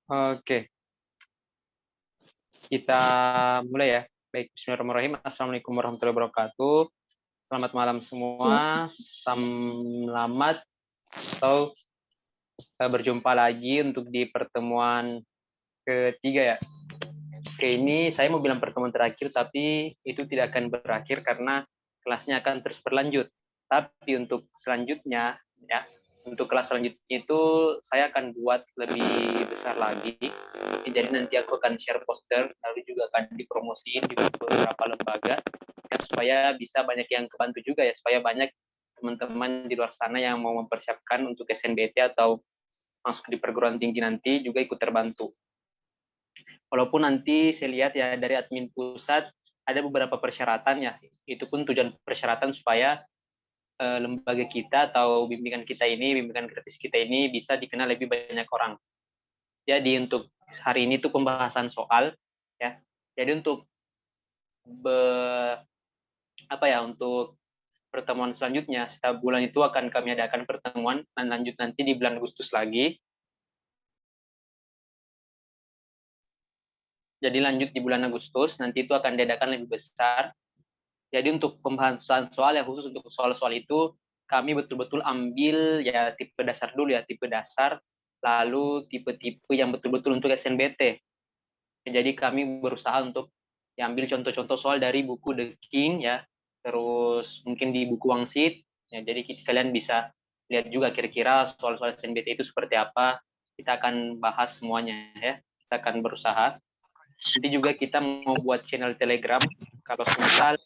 Oke, kita mulai ya. Baik, bismillahirrahmanirrahim. Assalamualaikum warahmatullahi wabarakatuh. Selamat malam semua. Selamat atau berjumpa lagi untuk di pertemuan ketiga ya. Oke, ini saya mau bilang pertemuan terakhir, tapi itu tidak akan berakhir karena kelasnya akan terus berlanjut. Tapi untuk selanjutnya, ya, untuk kelas selanjutnya itu saya akan buat lebih besar lagi. Jadi nanti aku akan share poster, lalu juga akan dipromosiin di beberapa lembaga, ya, supaya bisa banyak yang kebantu juga ya, supaya banyak teman-teman di luar sana yang mau mempersiapkan untuk SNBT atau masuk di perguruan tinggi nanti juga ikut terbantu. Walaupun nanti saya lihat ya dari admin pusat ada beberapa persyaratan ya, itu pun tujuan persyaratan supaya lembaga kita atau bimbingan gratis kita ini bisa dikenal lebih banyak orang. Jadi untuk hari ini tuh pembahasan soal ya. Jadi untuk untuk pertemuan selanjutnya setiap bulan itu akan kami adakan pertemuan dan lanjut nanti di bulan Agustus lagi. Jadi lanjut di bulan Agustus nanti itu akan diadakan lebih besar. Jadi untuk pembahasan soal ya khusus untuk soal-soal itu kami betul-betul ambil ya tipe dasar dulu ya, tipe dasar, lalu tipe-tipe yang betul-betul untuk SNBT. Jadi kami berusaha untuk ya, ambil contoh-contoh soal dari buku The King ya, terus mungkin di buku Wangsit. Ya, jadi kalian bisa lihat juga kira-kira soal-soal SNBT itu seperti apa. Kita akan bahas semuanya ya. Kita akan berusaha. Nanti juga kita mau buat channel Telegram. Kalau misal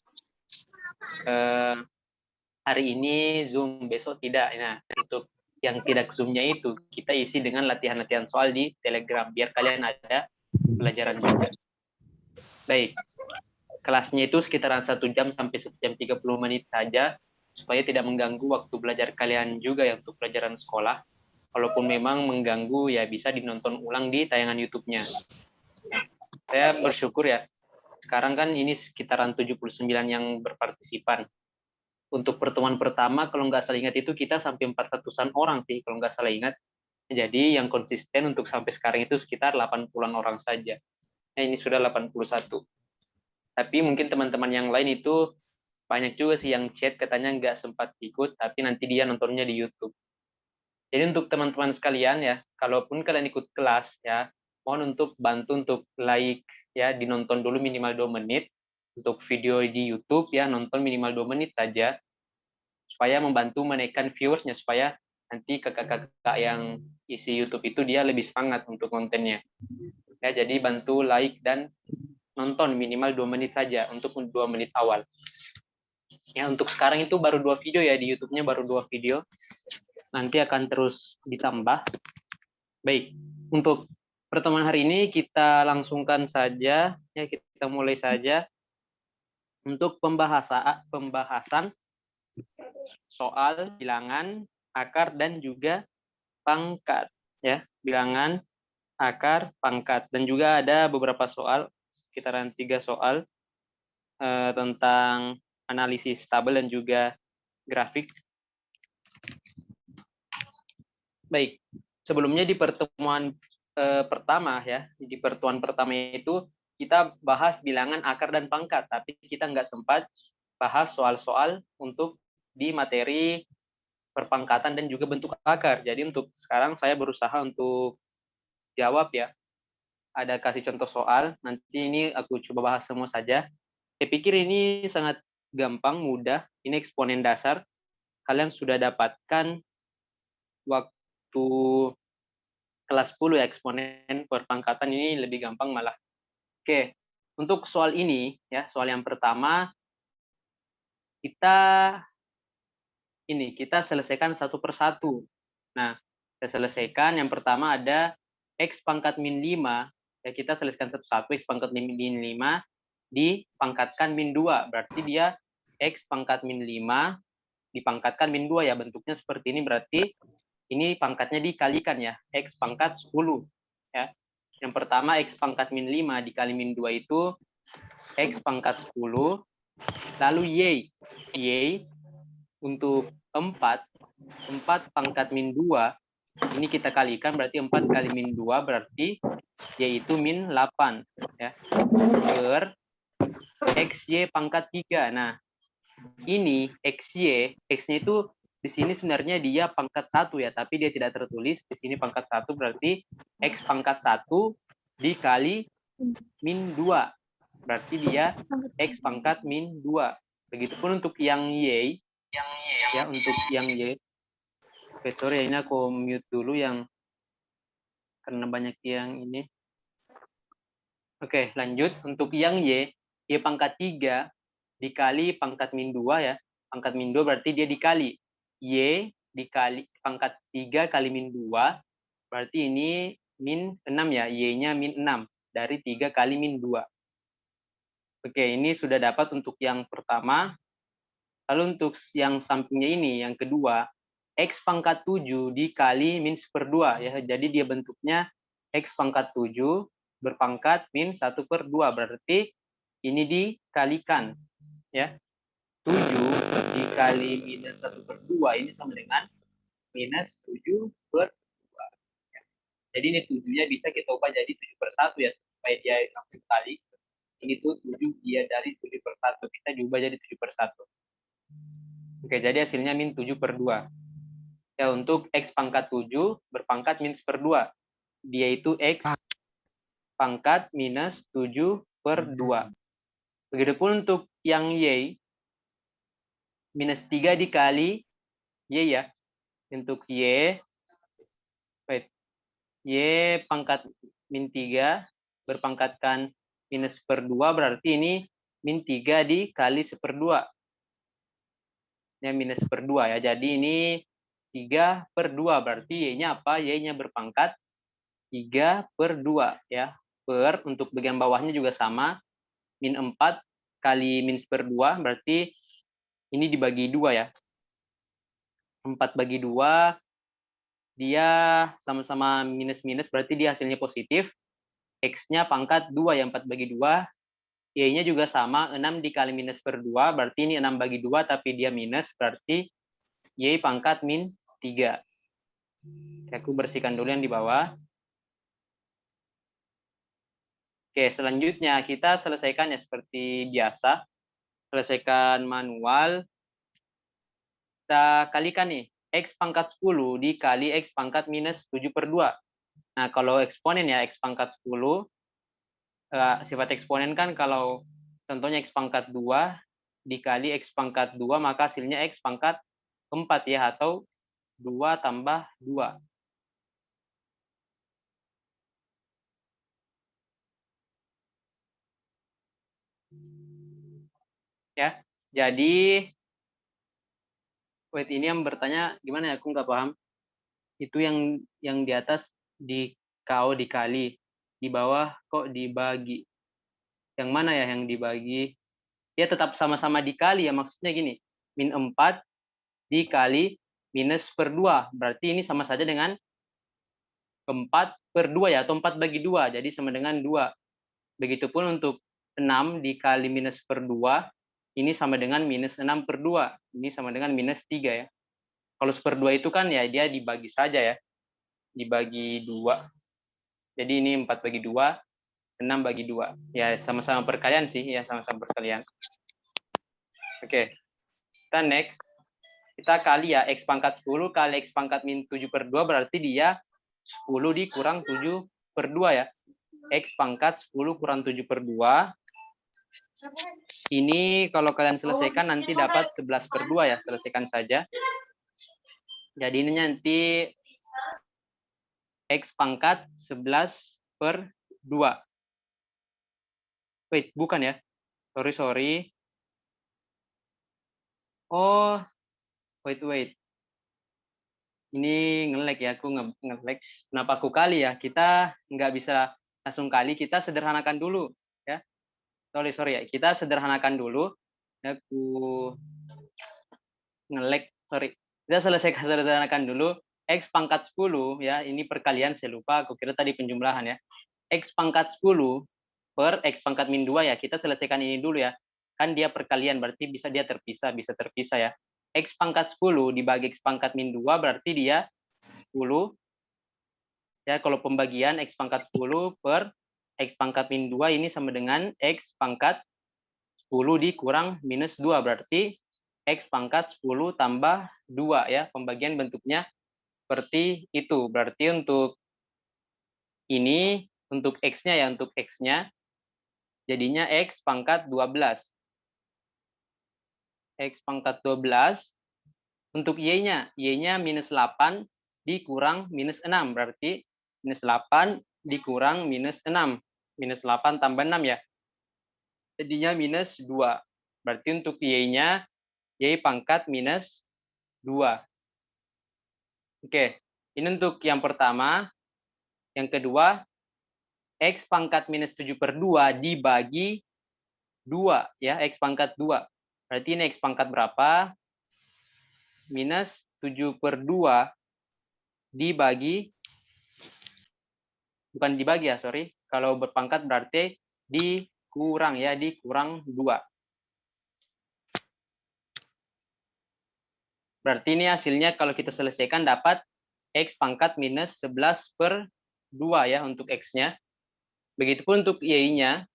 hari ini Zoom, besok tidak. Nah, untuk yang tidak Zoom-nya itu, kita isi dengan latihan-latihan soal di Telegram, biar kalian ada pelajaran juga. Baik, kelasnya itu sekitaran 1 jam sampai 1 jam 30 menit saja, supaya tidak mengganggu waktu belajar kalian juga ya untuk pelajaran sekolah. Kalaupun memang mengganggu, ya bisa dinonton ulang di tayangan YouTube-nya. Nah, saya bersyukur ya, sekarang kan ini sekitaran 79 yang berpartisipan. Untuk pertemuan pertama, kalau nggak salah ingat itu kita sampai 400-an orang sih, kalau nggak salah ingat. Jadi yang konsisten untuk sampai sekarang itu sekitar 80-an orang saja. Nah, ini sudah 81. Tapi mungkin teman-teman yang lain itu banyak juga sih yang chat katanya nggak sempat ikut, tapi nanti dia nontonnya di YouTube. Jadi untuk teman-teman sekalian ya, kalaupun kalian ikut kelas ya, mohon untuk bantu untuk like ya, dinonton dulu minimal 2 menit. Untuk video di YouTube ya, nonton minimal 2 menit saja supaya membantu menaikkan viewersnya, supaya nanti kakak-kakak yang isi YouTube itu dia lebih semangat untuk kontennya. Ya, jadi bantu like dan nonton minimal 2 menit saja untuk 2 menit awal. Ya, untuk sekarang itu baru 2 video ya, di YouTube-nya baru 2 video. Nanti akan terus ditambah. Baik, untuk pertemuan hari ini kita langsungkan saja, ya kita mulai saja untuk pembahasan soal bilangan, akar, dan juga pangkat. Ya, bilangan, akar, pangkat. Dan juga ada beberapa soal, sekitaran 3 soal tentang analisis tabel dan juga grafik. Baik, sebelumnya di pertemuan pertama ya, di pertemuan pertama itu kita bahas bilangan, akar, dan pangkat, tapi kita nggak sempat bahas soal-soal untuk di materi perpangkatan dan juga bentuk akar. Jadi untuk sekarang saya berusaha untuk jawab ya. Ada kasih contoh soal, nanti ini aku coba bahas semua saja. Saya pikir ini sangat gampang, mudah. Ini eksponen dasar. Kalian sudah dapatkan waktu kelas 10 ya, eksponen perpangkatan ini lebih gampang malah. Oke, untuk soal ini ya, soal yang pertama kita kita selesaikan satu persatu. Nah, kita selesaikan yang pertama ada X pangkat min 5, ya kita selesaikan satu-satu. X pangkat min 5 dipangkatkan min 2, berarti dia X pangkat min 5 dipangkatkan min 2 ya, bentuknya seperti ini, berarti ini pangkatnya dikalikan ya, X pangkat 10. Ya. Yang pertama X pangkat min 5 dikali min 2 itu X pangkat 10, lalu Y untuk 4 pangkat min 2 Ini kita kalikan berarti 4 kali min 2 berarti yaitu min 8 ya. Per XY pangkat 3. Nah, ini XY, X-nya itu di sini sebenarnya dia pangkat 1 ya, tapi dia tidak tertulis. Di sini pangkat 1 berarti X pangkat 1 dikali min 2. Berarti dia X pangkat min 2. Begitupun untuk yang Y, ya untuk yang Y. Oke, sorry ini aku mute dulu yang karena banyak yang ini. Oke, lanjut. Untuk yang Y pangkat 3 dikali pangkat min 2 ya. Pangkat min 2 berarti dia dikali. Y dikali pangkat 3 kali min 2, berarti ini min 6 ya. Y-nya min 6 dari 3 kali min 2. Oke, ini sudah dapat untuk yang pertama. Lalu untuk yang sampingnya ini, yang kedua, X pangkat 7 dikali min 1/2 ya. Jadi dia bentuknya X pangkat 7 berpangkat min 1/2. Berarti ini dikalikan ya. 7 dikali minus 1/2 ini sama dengan minus 7/2. Jadi ini 7-nya bisa kita ubah jadi 7/1 ya, supaya dia langsung kali. Ini tuh 7 dia dari 7/1. Bisa diubah jadi 7/1. Oke, jadi hasilnya min 7/2. Ya, untuk X pangkat 7 berpangkat min 1/2. Dia itu X pangkat minus 7/2. Begitupun untuk yang Y, minus 3 dikali Y ya. Untuk Y, Y pangkat min 3 berpangkatkan minus 1/2, berarti ini min 3 dikali 1/2. Ya, minus 1/2 ya. Jadi ini 3/2, berarti Y-nya apa? Y-nya berpangkat 3/2 ya. Per, untuk bagian bawahnya juga sama, min 4 kali min 1/2, berarti ini dibagi 2 ya. 4 bagi 2, dia sama-sama minus-minus, berarti dia hasilnya positif. X-nya pangkat 2 ya, 4 bagi 2. Y-nya juga sama, 6 dikali minus 1/2, berarti ini 6 bagi 2, tapi dia minus, berarti Y pangkat min 3. Aku bersihkan dulu yang di bawah. Oke, selanjutnya kita selesaikan ya seperti biasa. Selesaikan manual. Kita kalikan nih, X pangkat 10 dikali X pangkat minus 7/2. Nah, kalau eksponen ya, X pangkat 10, sifat eksponen kan kalau contohnya X pangkat 2 dikali X pangkat 2, maka hasilnya X pangkat 4 ya, atau 2 tambah 2. Ya, jadi wait, ini yang bertanya gimana ya, aku nggak paham. Itu yang di atas di KO dikali, di bawah kok dibagi. Yang mana ya yang dibagi? Ya tetap sama-sama dikali ya, maksudnya gini, min 4 dikali minus 1/2, berarti ini sama saja dengan 4/2 ya, atau 4 bagi 2, jadi sama dengan 2. Begitupun untuk 6 dikali minus 1/2, ini sama dengan minus 6/2, ini sama dengan minus 3 ya. Kalau 1/2 itu kan ya dia dibagi saja ya, dibagi 2. Jadi ini 4 bagi 2, 6 bagi 2. Ya sama-sama perkalian sih, ya sama-sama perkalian. Oke, kita next. Kita kali ya, X pangkat 10 kali X pangkat min 7/2, berarti dia 10 dikurang 7/2 ya. X pangkat 10 kurang 7/2. Ini kalau kalian selesaikan nanti dapat 11/2 ya, selesaikan saja. Jadi ini nanti X pangkat 11/2. Wait, bukan ya. Sorry. Oh, wait. Ini nge-lag ya, aku nge-lag. Kenapa aku kali ya? Kita nggak bisa langsung kali, kita sederhanakan dulu ya. Sorry ya, kita sederhanakan dulu. Aku nge-lag, sorry. Kita sederhanakan dulu. X pangkat 10 ya, ini perkalian, saya lupa, aku kira tadi penjumlahan ya. X pangkat 10 per X pangkat min 2 ya, kita selesaikan ini dulu ya. Kan dia perkalian, berarti bisa terpisah ya. X pangkat 10 dibagi X pangkat min 2, berarti dia 10 Ya, kalau pembagian X pangkat 10 per X pangkat min 2 ini sama dengan X pangkat 10 dikurang minus 2. Berarti X pangkat 10 tambah 2 ya. Pembagian bentuknya seperti itu. Berarti untuk ini, untuk X-nya ya, untuk X-nya jadinya X pangkat 12. X pangkat 12. Untuk Y-nya, Y-nya minus 8 dikurang minus 6. Berarti minus 8 dikurang minus 6. Minus 8 tambah 6 ya. Jadinya minus 2. Berarti untuk Y-nya, Y pangkat minus 2. Oke, ini untuk yang pertama. Yang kedua, X pangkat minus 7/2 dibagi 2. Ya, X pangkat 2. Berarti ini X pangkat berapa? Minus 7/2 dibagi, bukan dibagi ya, sorry. Kalau berpangkat berarti dikurang ya, dikurang 2. Berarti ini hasilnya kalau kita selesaikan dapat X pangkat minus 11/2 ya untuk X-nya. Begitupun untuk Y-nya.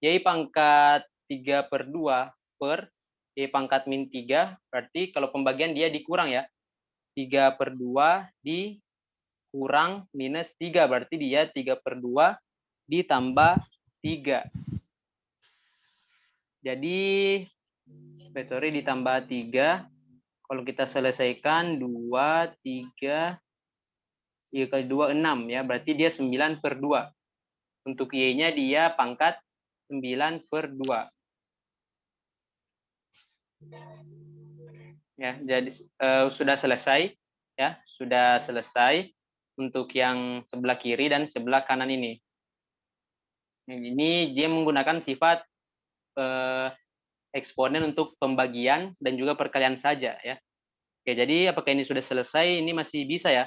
Y pangkat 3/2 per Y pangkat min 3. Berarti kalau pembagian dia dikurang ya. 3/2 dikurang minus 3. Berarti dia 3/2 ditambah 3. Jadi, sorry, ditambah 3. Kalau kita selesaikan 2, 3, 3 kali 2, 6 ya. Berarti dia 9/2. Untuk Y-nya dia pangkat 9/2. Ya, jadi sudah selesai ya, sudah selesai untuk yang sebelah kiri dan sebelah kanan ini. Ini dia menggunakan sifat eksponen untuk pembagian dan juga perkalian saja ya. Oke, jadi apakah ini sudah selesai? Ini masih bisa ya.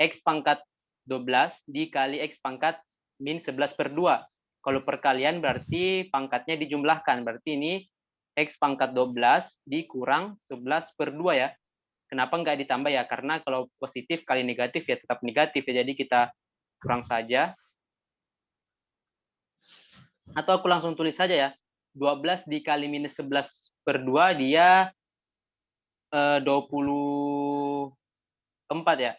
X pangkat 12 dikali X pangkat min 11/2. Kalau perkalian berarti pangkatnya dijumlahkan. Berarti ini X pangkat 12 dikurang 11/2 ya. Kenapa nggak ditambah ya? Karena kalau positif kali negatif ya tetap negatif ya. Jadi kita kurang saja. Atau aku langsung tulis saja ya. 12 dikali minus 11/2 dia 24 ya.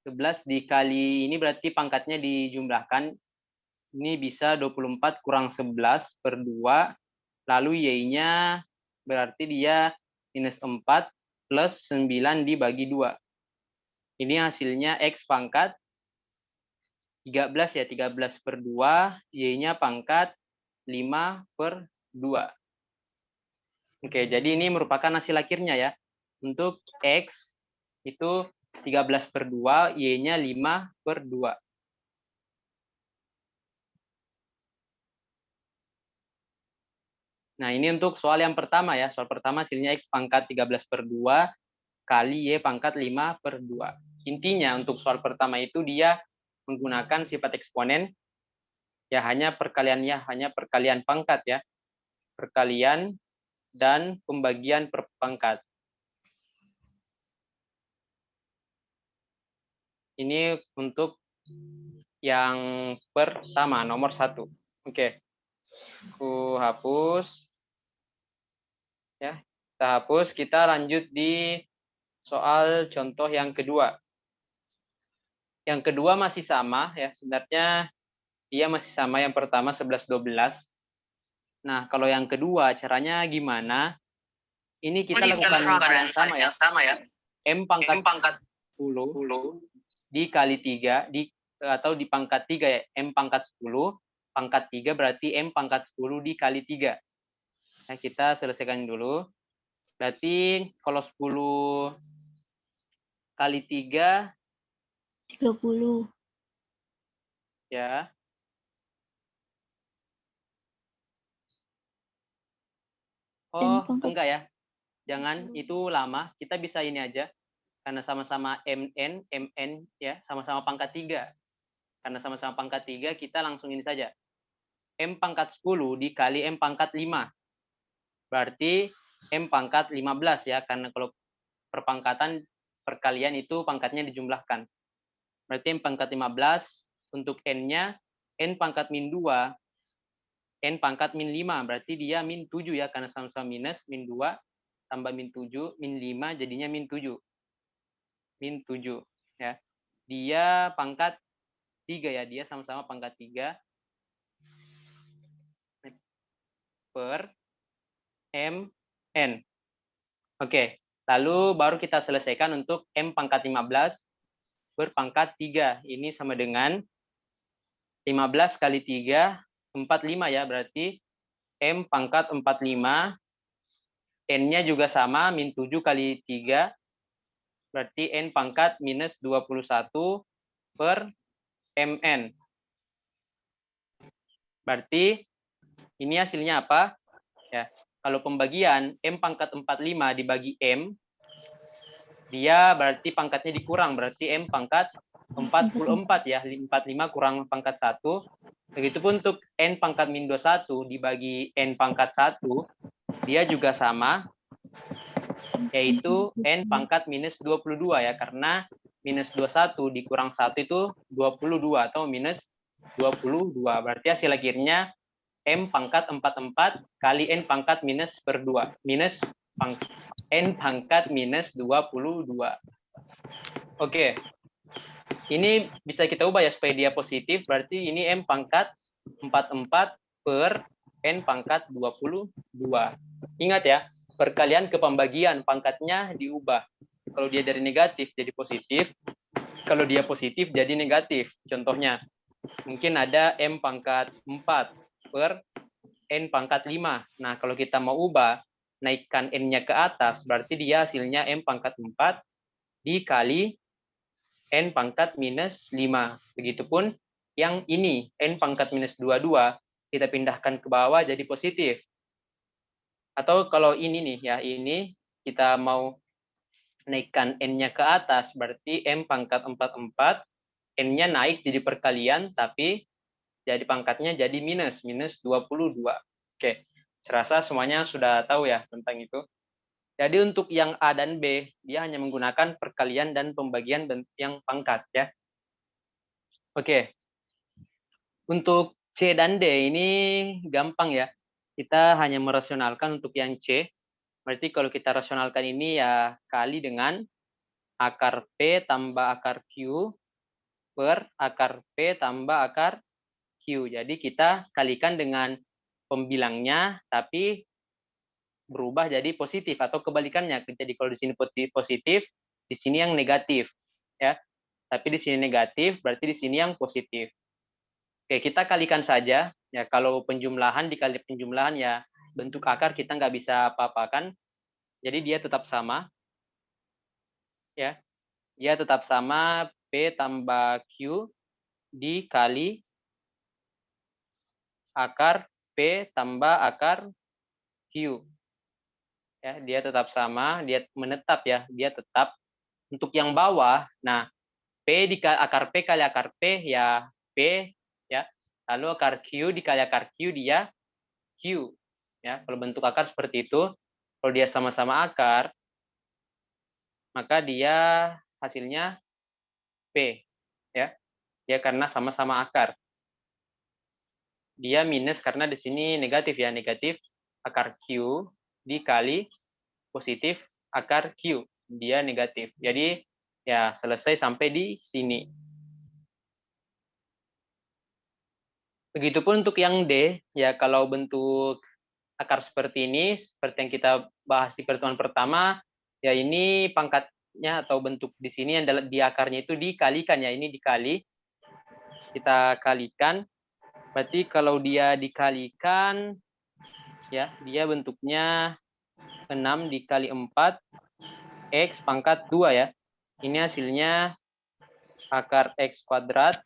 11 dikali ini berarti pangkatnya dijumlahkan. Ini bisa 24 kurang 11/2. Lalu Y-nya berarti dia minus 4 plus 9 dibagi 2. Ini hasilnya X pangkat 13 ya. 13/2. Y-nya pangkat 5/2. Oke, jadi ini merupakan hasil akhirnya ya. Untuk X itu 13/2, Y-nya 5/2. Nah, ini untuk soal yang pertama ya. Soal pertama hasilnya X pangkat 13/2 kali Y pangkat 5/2. Intinya untuk soal pertama itu dia menggunakan sifat eksponen, ya hanya perkalian pangkat ya. Perkalian dan pembagian per pangkat. Ini untuk yang pertama, nomor 1. Oke. Aku hapus. Ya, kita hapus. Kita lanjut di soal contoh yang kedua. Yang kedua masih sama ya. Sebenarnya dia masih sama yang pertama 11/12. Nah, kalau yang kedua caranya gimana? Ini kita lakukan hal yang sama ya. M pangkat 10 dikali 3 atau di pangkat 3 ya. M pangkat 10 pangkat 3 berarti M pangkat 10 dikali 3. Nah, kita selesaikan dulu. Berarti kalau 10 kali 3 30. ya. Oh, enggak ya. Jangan, itu lama. Kita bisa ini aja. Karena sama-sama MN ya, sama-sama pangkat 3. Karena sama-sama pangkat 3, kita langsung ini saja. M pangkat 10 dikali M pangkat 5. Berarti M pangkat 15 ya, karena kalau perpangkatan perkalian itu pangkatnya dijumlahkan. Berarti n pangkat 15 untuk n-nya n pangkat min 2, n pangkat min 5, berarti dia min 7 ya, karena sama-sama minus, min 2 tambah min 7, min 5 jadinya min 7. Min 7 ya. Dia pangkat 3 ya, dia sama-sama pangkat 3 per mn. Oke, lalu baru kita selesaikan untuk m pangkat 15 berpangkat 3. Ini sama dengan 15 kali 3, 45 ya, berarti m pangkat 45, n-nya juga sama, min 7 kali 3, berarti n pangkat minus 21 per mn. Berarti ini hasilnya apa? Ya, kalau pembagian m pangkat 45 dibagi m, dia berarti pangkatnya dikurang, berarti m pangkat 44 ya, 45 kurang pangkat 1. Begitupun untuk n pangkat min 21 dibagi n pangkat 1, dia juga sama, yaitu n pangkat minus 22 ya, karena minus 21 dikurang 1 itu 22 atau minus 22. Berarti hasil akhirnya m pangkat 44 kali n pangkat minus per 2, minus n pangkat minus 22. Oke. Ini bisa kita ubah ya supaya dia positif, berarti ini m pangkat 44 per n pangkat 22. Ingat ya, perkalian ke pembagian pangkatnya diubah. Kalau dia dari negatif jadi positif, kalau dia positif jadi negatif. Contohnya, mungkin ada m pangkat 4 per n pangkat 5. Nah, kalau kita mau ubah, naikkan n-nya ke atas, berarti dia hasilnya m pangkat 4 dikali n pangkat minus 5. Begitupun yang ini, n pangkat minus 22, kita pindahkan ke bawah jadi positif. Atau kalau ini nih, ya ini kita mau naikkan n-nya ke atas, berarti m pangkat 44, n-nya naik jadi perkalian, tapi jadi pangkatnya jadi minus 22. Oke, serasa semuanya sudah tahu ya tentang itu. Jadi untuk yang A dan B, dia hanya menggunakan perkalian dan pembagian yang pangkat ya. Oke. Untuk C dan D ini gampang ya. Kita hanya merasionalkan untuk yang C. Berarti kalau kita rasionalkan ini ya kali dengan akar P tambah akar Q per akar P tambah akar Q. Jadi kita kalikan dengan pembilangnya, tapi berubah jadi positif atau kebalikannya. Jadi kalau di sini positif, di sini yang negatif, ya. Tapi di sini negatif, berarti di sini yang positif. Oke, kita kalikan saja. Ya, kalau penjumlahan dikali penjumlahan ya bentuk akar kita nggak bisa apa-apakan. Jadi dia tetap sama, ya. Dia tetap sama P tambah Q dikali akar P tambah akar Q. Ya, dia tetap sama, dia menetap ya, dia tetap. Untuk yang bawah, nah P dikali akar P kali akar P ya P ya. Lalu akar Q dikali akar Q dia Q. Ya, kalau bentuk akar seperti itu, kalau dia sama-sama akar, maka dia hasilnya P ya. Ya karena sama-sama akar. Dia minus karena di sini negatif ya, negatif akar Q dikali positif akar Q, dia negatif. Jadi ya selesai sampai di sini. Begitupun untuk yang D, ya kalau bentuk akar seperti ini, seperti yang kita bahas di pertemuan pertama, ya ini pangkatnya atau bentuk di sini yang di akarnya itu dikalikan ya, ini dikali. Kita kalikan, berarti kalau dia dikalikan, ya dia bentuknya 6 dikali 4, X pangkat 2 ya. Ini hasilnya akar X kuadrat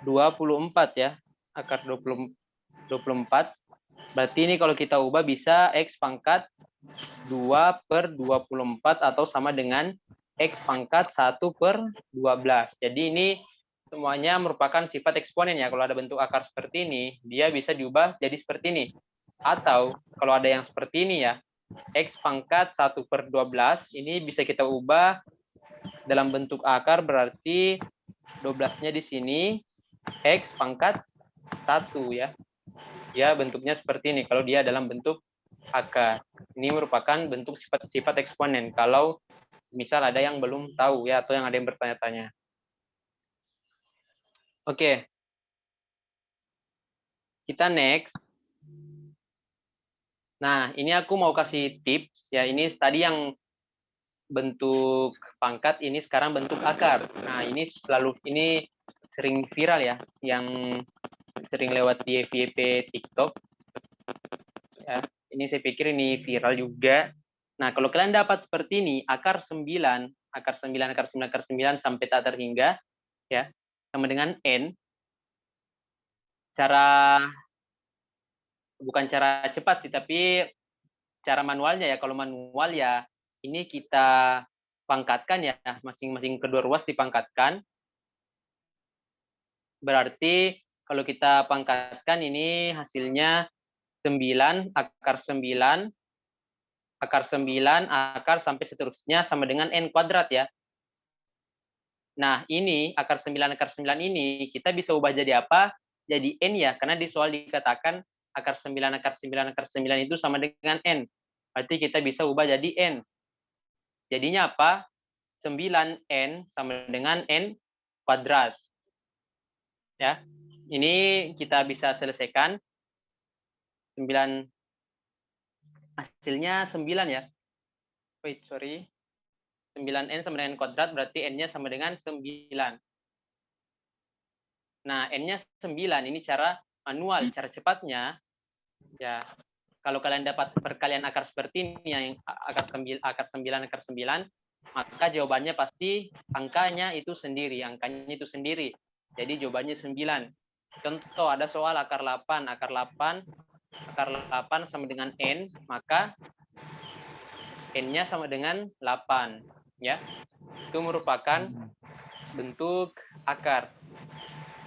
24 ya, akar 24. Berarti ini kalau kita ubah bisa X pangkat 2 per 24 atau sama dengan X pangkat 1 per 12. Jadi ini semuanya merupakan sifat eksponen ya. Kalau ada bentuk akar seperti ini, dia bisa diubah jadi seperti ini. Atau kalau ada yang seperti ini ya, X pangkat 1/12 ini bisa kita ubah dalam bentuk akar, berarti 12-nya di sini X pangkat 1 ya. Ya, bentuknya seperti ini kalau dia dalam bentuk akar. Ini merupakan bentuk sifat-sifat eksponen. Kalau misal ada yang belum tahu ya, atau yang ada yang bertanya-tanya. Oke. Kita next. Nah, ini aku mau kasih tips ya. Ini tadi yang bentuk pangkat, ini sekarang bentuk akar. Nah, ini sering viral ya, yang sering lewat di FYP TikTok. Ya, ini saya pikir ini viral juga. Nah, kalau kalian dapat seperti ini, akar 9 sampai tak terhingga, ya, sama dengan N, bukan cara cepat sih, tapi cara manualnya ya. Kalau manual ya, ini kita pangkatkan ya, masing-masing kedua ruas dipangkatkan. Berarti kalau kita pangkatkan ini hasilnya 9, akar 9, akar sampai seterusnya sama dengan N kuadrat ya. Nah, ini akar 9 ini kita bisa ubah jadi apa? Jadi N ya, karena di soal dikatakan akar 9 itu sama dengan N. Berarti kita bisa ubah jadi N. Jadinya apa? 9N sama dengan N kuadrat. Ya, ini kita bisa selesaikan. 9, hasilnya 9 ya. Wait, sorry. 9N sama dengan kuadrat, berarti N-nya sama dengan 9. Nah, N-nya 9, ini cara manual. Cara cepatnya, ya, kalau kalian dapat perkalian akar seperti ini, yang akar 9, maka jawabannya pasti angkanya itu sendiri. Jadi jawabannya 9. Contoh, ada soal akar 8 sama dengan N, maka N-nya sama dengan 8. Ya, itu merupakan bentuk akar.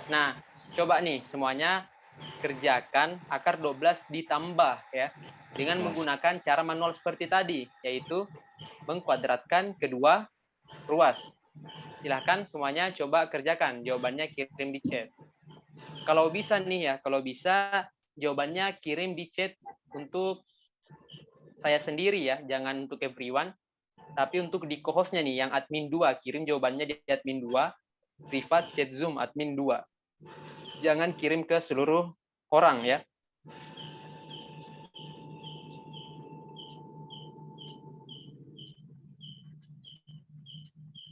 Nah, coba nih semuanya kerjakan akar 12 ditambah ya, dengan menggunakan cara manual seperti tadi, yaitu mengkuadratkan kedua ruas. Silahkan semuanya coba kerjakan, jawabannya kirim di chat. Kalau bisa nih ya, jawabannya kirim di chat untuk saya sendiri ya, jangan untuk everyone. Tapi untuk di co-hostnya nih, yang admin 2, kirim jawabannya di admin 2, privat chat Zoom admin 2. Jangan kirim ke seluruh orang ya.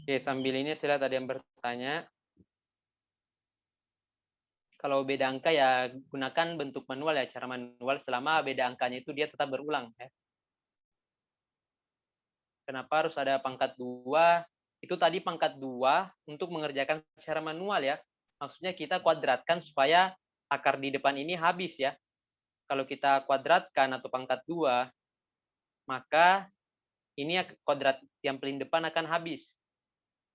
Oke, sambil ini saya lihat ada yang bertanya. Kalau beda angka ya gunakan bentuk manual ya, cara manual selama beda angkanya itu dia tetap berulang ya. Kenapa harus ada pangkat 2? Itu tadi pangkat 2 untuk mengerjakan secara manual ya. Maksudnya kita kuadratkan supaya akar di depan ini habis ya. Kalau kita kuadratkan atau pangkat 2, maka ini kuadrat yang paling depan akan habis.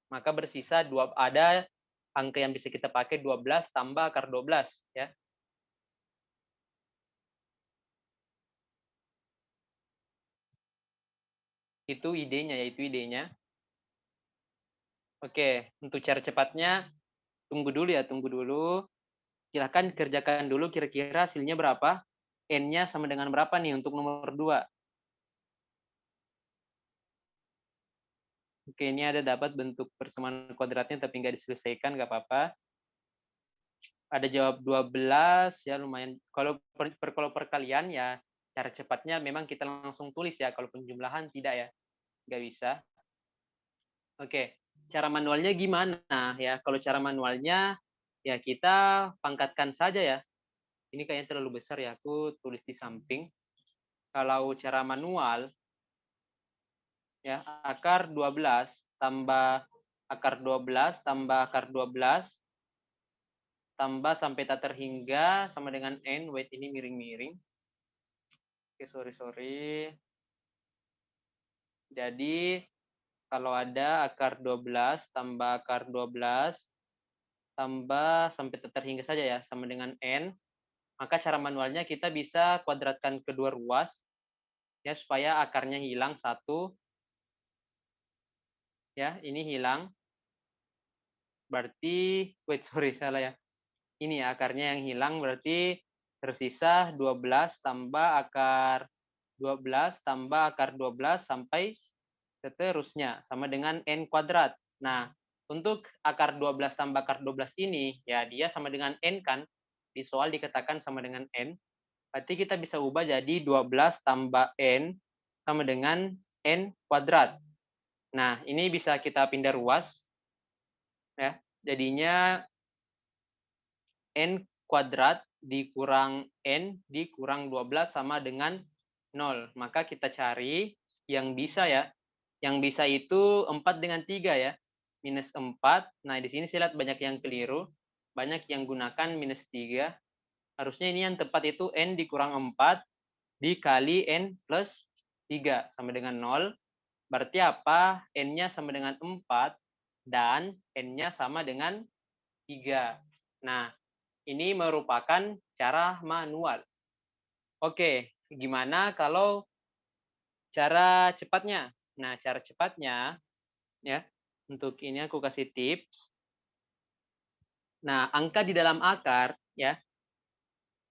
Maka bersisa ada angka yang bisa kita pakai 12 tambah akar 12 ya. Itu idenya. Oke, untuk cara cepatnya tunggu dulu. Silahkan kerjakan dulu kira-kira hasilnya berapa. N-nya sama dengan berapa nih untuk nomor 2. Oke, ini ada dapat bentuk persamaan kuadratnya tapi nggak diselesaikan, nggak apa-apa. Ada jawab 12, ya lumayan. Kalau perkalian ya, cara cepatnya memang kita langsung tulis ya. Kalau penjumlahan tidak ya, nggak bisa. Oke, cara manualnya gimana ya? Kalau cara manualnya ya kita pangkatkan saja ya. Ini kayaknya terlalu besar ya, aku tulis di samping. Kalau cara manual ya, akar 12 tambah akar 12 tambah akar 12 tambah sampai tak terhingga sama dengan N. Wait, ini miring-miring. Oke, sorry. Jadi kalau ada akar 12 tambah akar 12 tambah sampai tak terhingga saja ya, sama dengan N, maka cara manualnya kita bisa kuadratkan kedua ruas ya, supaya akarnya hilang 1. Ya, ini hilang. Berarti, wait, sorry, salah ya. Ini ya, akarnya yang hilang, berarti tersisa 12 tambah akar 12 tambah akar 12 sampai seterusnya, sama dengan N kuadrat. Nah, untuk akar 12 tambah akar 12 ini, ya dia sama dengan N kan, di soal dikatakan sama dengan N, berarti kita bisa ubah jadi 12 tambah N sama dengan N kuadrat. Nah, ini bisa kita pindah ruas, ya, jadinya N kuadrat dikurang N dikurang 12 sama dengan 0. Maka kita cari yang bisa ya. Yang bisa itu 4 dengan 3 ya. Minus 4. Nah, di sini saya lihat banyak yang keliru. Banyak yang gunakan minus 3. Harusnya ini yang tepat itu N dikurang 4 dikali N plus 3 sama dengan 0. Berarti apa? N-nya sama dengan 4 dan N-nya sama dengan 3. Nah, ini merupakan cara manual. Oke, gimana kalau cara cepatnya? Nah, cara cepatnya, ya, untuk ini aku kasih tips. Nah, angka di dalam akar, ya,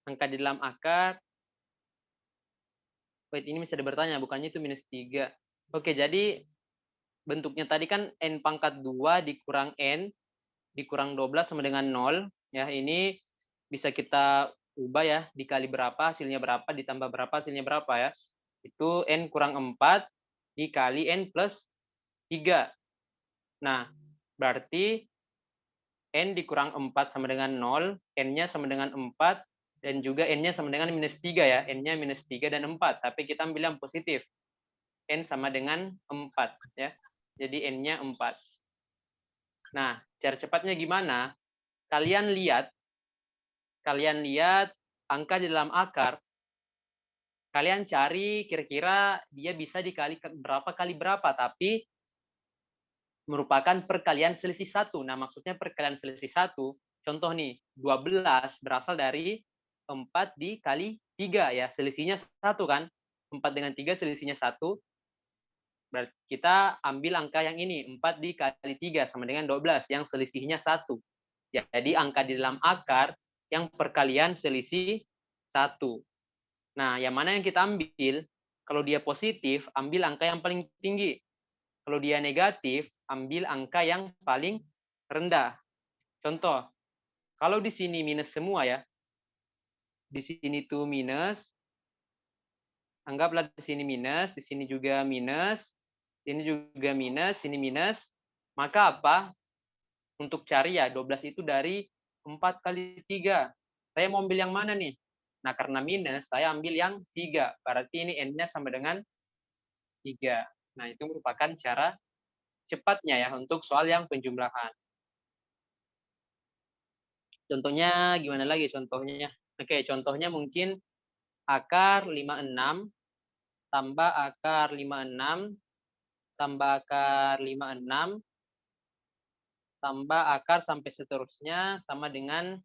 angka di dalam akar, wait, ini masih ada bertanya, bukannya itu minus 3. Oke, jadi bentuknya tadi kan N pangkat 2 dikurang N, dikurang 12 sama dengan 0. Ya, ini bisa kita ubah ya, dikali berapa, hasilnya berapa, ditambah berapa, hasilnya berapa ya. Itu N kurang 4 dikali N plus 3. Nah, berarti N dikurang 4 sama dengan 0, N-nya sama dengan 4, dan juga N-nya sama dengan minus 3 ya. N-nya minus 3 dan 4, tapi kita ambil yang positif. N sama dengan 4 ya. Jadi N-nya 4. Nah, cara cepatnya gimana? Kalian lihat angka di dalam akar, kalian cari kira-kira dia bisa dikali berapa kali berapa, tapi merupakan perkalian selisih 1. Nah, maksudnya perkalian selisih 1, contoh nih, 12 berasal dari 4 dikali 3 ya, selisihnya 1 kan. 4 dengan 3 selisihnya 1. Berarti kita ambil angka yang ini, 4 dikali 3 sama dengan 12, yang selisihnya 1. Jadi angka di dalam akar yang perkalian selisih 1. Nah, yang mana yang kita ambil? Kalau dia positif, ambil angka yang paling tinggi. Kalau dia negatif, ambil angka yang paling rendah. Contoh, kalau di sini minus semua ya, di sini tuh minus, anggaplah di sini minus, di sini juga minus, ini juga minus, sini minus, maka apa? Untuk cari ya, 12 itu dari 4 kali 3. Saya mau ambil yang mana nih? Nah, karena minus, saya ambil yang 3. Berarti ini N-nya sama dengan 3. Nah, itu merupakan cara cepatnya ya untuk soal yang penjumlahan. Contohnya gimana lagi contohnya? Oke, contohnya mungkin akar 56 tambah akar 56 tambah akar 56 tambah akar sampai seterusnya sama dengan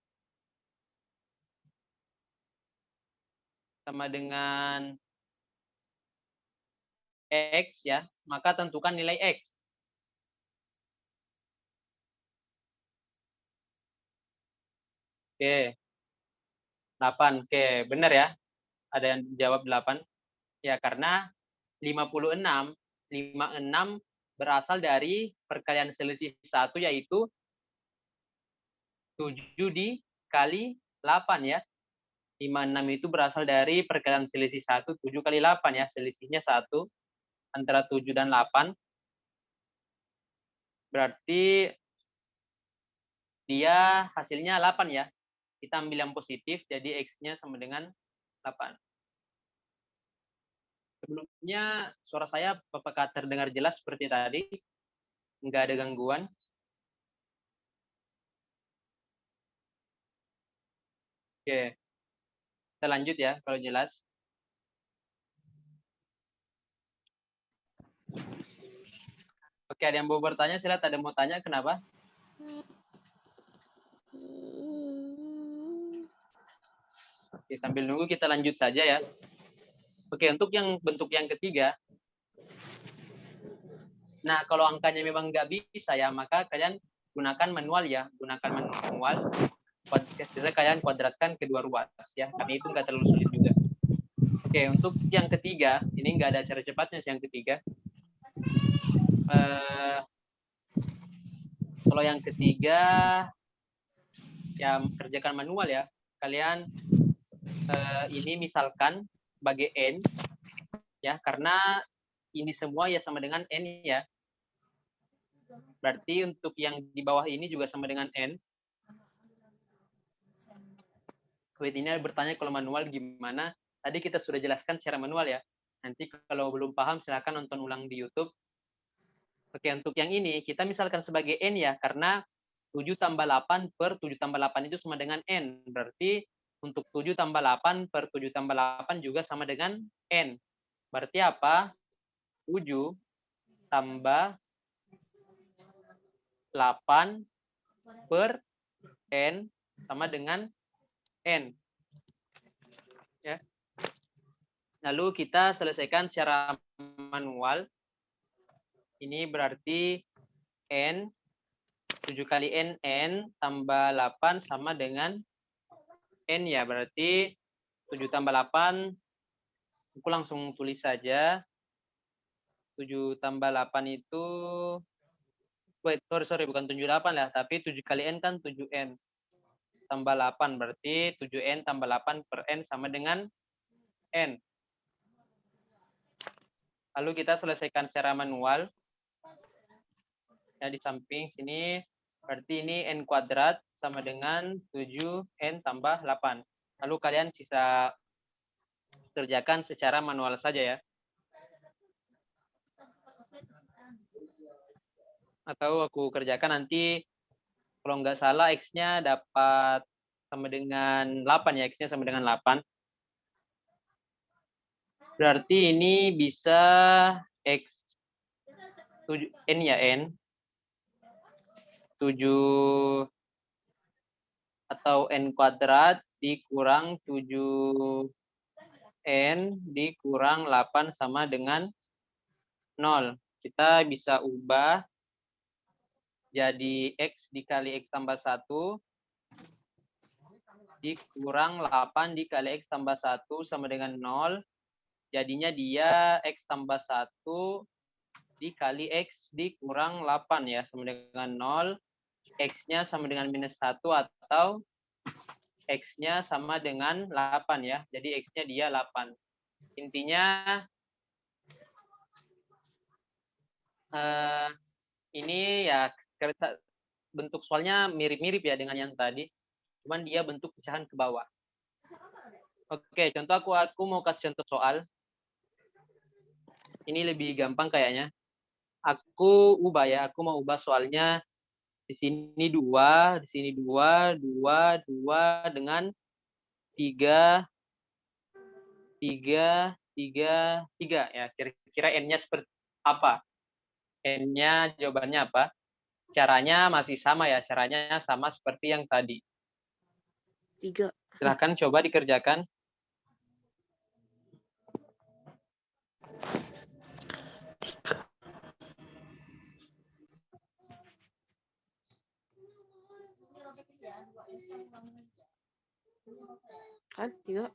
X ya, maka tentukan nilai X. Oke, 8. Oke, benar ya. Ada yang jawab 8. Ya, karena 56 berasal dari perkalian selisih 1 yaitu 7 dikali 8 ya. 56 itu berasal dari perkalian selisih 1, 7 kali 8 ya. Selisihnya 1 antara 7 dan 8. Berarti dia hasilnya 8 ya. Kita ambil yang positif, jadi X-nya sama dengan 8. Sebelumnya suara saya apakah terdengar jelas seperti tadi? Nggak ada gangguan? Oke, kita lanjut ya kalau jelas. Oke, ada yang mau bertanya? Silakan, ada mau tanya kenapa? Oke, sambil nunggu kita lanjut saja ya. Oke, untuk yang bentuk yang ketiga, nah kalau angkanya memang nggak bisa ya, maka kalian gunakan manual ya, gunakan manual. Biasanya kalian kuadratkan kedua ruas ya, karena itu nggak terlalu sulit juga. Oke, untuk yang ketiga, ini nggak ada cara cepatnya sih yang ketiga. Kalau yang ketiga, ya kerjakan manual ya. Kalian ini misalkan sebagai N, ya, karena ini semua ya sama dengan N ya. Berarti untuk yang di bawah ini juga sama dengan N. Wait, ini bertanya kalau manual gimana. Tadi kita sudah jelaskan secara manual ya. Nanti kalau belum paham silahkan nonton ulang di YouTube. Oke, untuk yang ini kita misalkan sebagai N ya, karena 7 tambah 8 per 7 tambah 8 itu sama dengan N. Berarti untuk 7 tambah 8 per 7 tambah 8 juga sama dengan N. Berarti apa? 7 tambah 8 per N sama dengan N. Ya. Lalu kita selesaikan secara manual. Ini berarti N, 7 kali N tambah 8 sama dengan N ya. Berarti 7 tambah 8, aku langsung tulis saja. 7 tambah 8 itu, wait, sorry, bukan 78 lah, tapi 7 kali N kan 7N. Tambah 8, berarti 7N tambah 8 per N sama dengan N. Lalu kita selesaikan secara manual. Ya, di samping sini, berarti ini N kuadrat sama dengan 7N tambah 8. Lalu kalian sisa kerjakan secara manual saja ya. Atau aku kerjakan nanti, kalau nggak salah X-nya dapat sama dengan 8 ya, X-nya sama dengan 8. Berarti ini bisa X 7, N ya, N. 7 atau N kuadrat dikurang 7N dikurang 8 sama dengan 0. Kita bisa ubah jadi X dikali X tambah 1 dikurang 8 dikali X tambah 1 sama dengan 0. Jadinya dia X tambah 1 dikali X dikurang 8 ya, sama dengan 0. X-nya sama dengan minus 1 atau X-nya sama dengan 8 ya. Jadi X-nya dia 8. Intinya ini ya bentuk soalnya mirip-mirip ya dengan yang tadi. Cuman dia bentuk pecahan ke bawah. Oke, contoh aku mau kasih contoh soal. Ini lebih gampang kayaknya. Aku mau ubah soalnya di sini 2, di sini 2, 2, 2 dengan 3, 3, 3, 3 ya. Kira-kira N-nya seperti apa? N-nya jawabannya apa? Caranya masih sama ya, caranya sama seperti yang tadi. 3. Silahkan coba dikerjakan. Kan 3.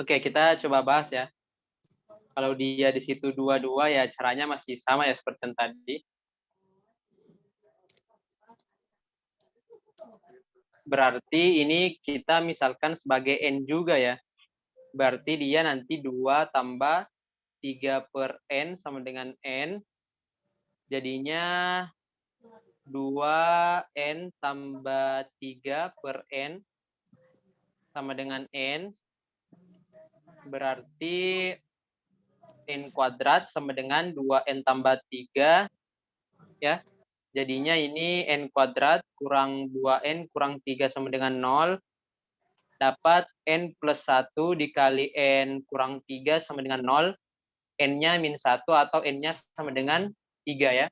Oke, kita coba bahas ya. Kalau dia di situ 2, 2 ya caranya masih sama ya seperti yang tadi. Berarti ini kita misalkan sebagai N juga ya. Berarti dia nanti 2 tambah 3 per N sama dengan N. Jadinya 2N tambah 3 per N sama dengan N. Berarti N kuadrat sama dengan 2N tambah 3. Ya. Jadinya ini N kuadrat kurang 2N kurang 3 sama dengan 0. Dapat N plus 1 dikali N kurang 3 sama dengan 0. N-nya min 1 atau N-nya sama dengan 3 ya.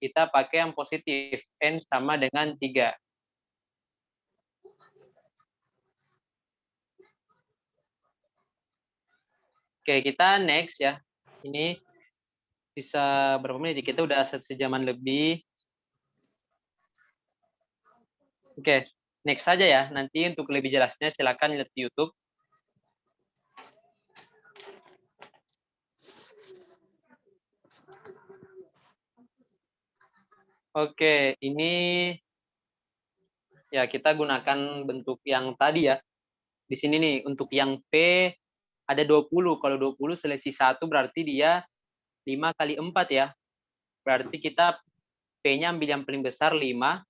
Kita pakai yang positif. N sama dengan 3. Oke, kita next ya. Ini bisa berapa menit? Kita udah sejaman lebih. Oke, next saja ya. Nanti untuk lebih jelasnya silakan lihat di YouTube. Oke, ini ya kita gunakan bentuk yang tadi ya. Di sini nih untuk yang P ada 20. Kalau 20 selisih 1 berarti dia 5 kali 4 ya. Berarti kita P-nya ambil yang paling besar 5.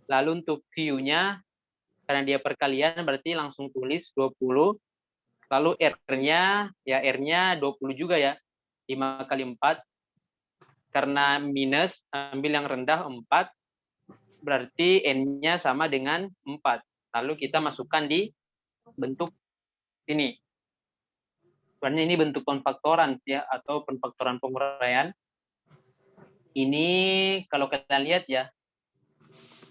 Lalu untuk Q-nya karena dia perkalian berarti langsung tulis 20. Lalu R-nya ya R-nya 20 juga ya. 5 kali 4. Karena minus ambil yang rendah 4. Berarti N-nya sama dengan 4. Lalu kita masukkan di bentuk ini. Sebenarnya ini bentuk konfaktoran ya atau konfaktoran penguraian. Ini kalau kalian lihat ya,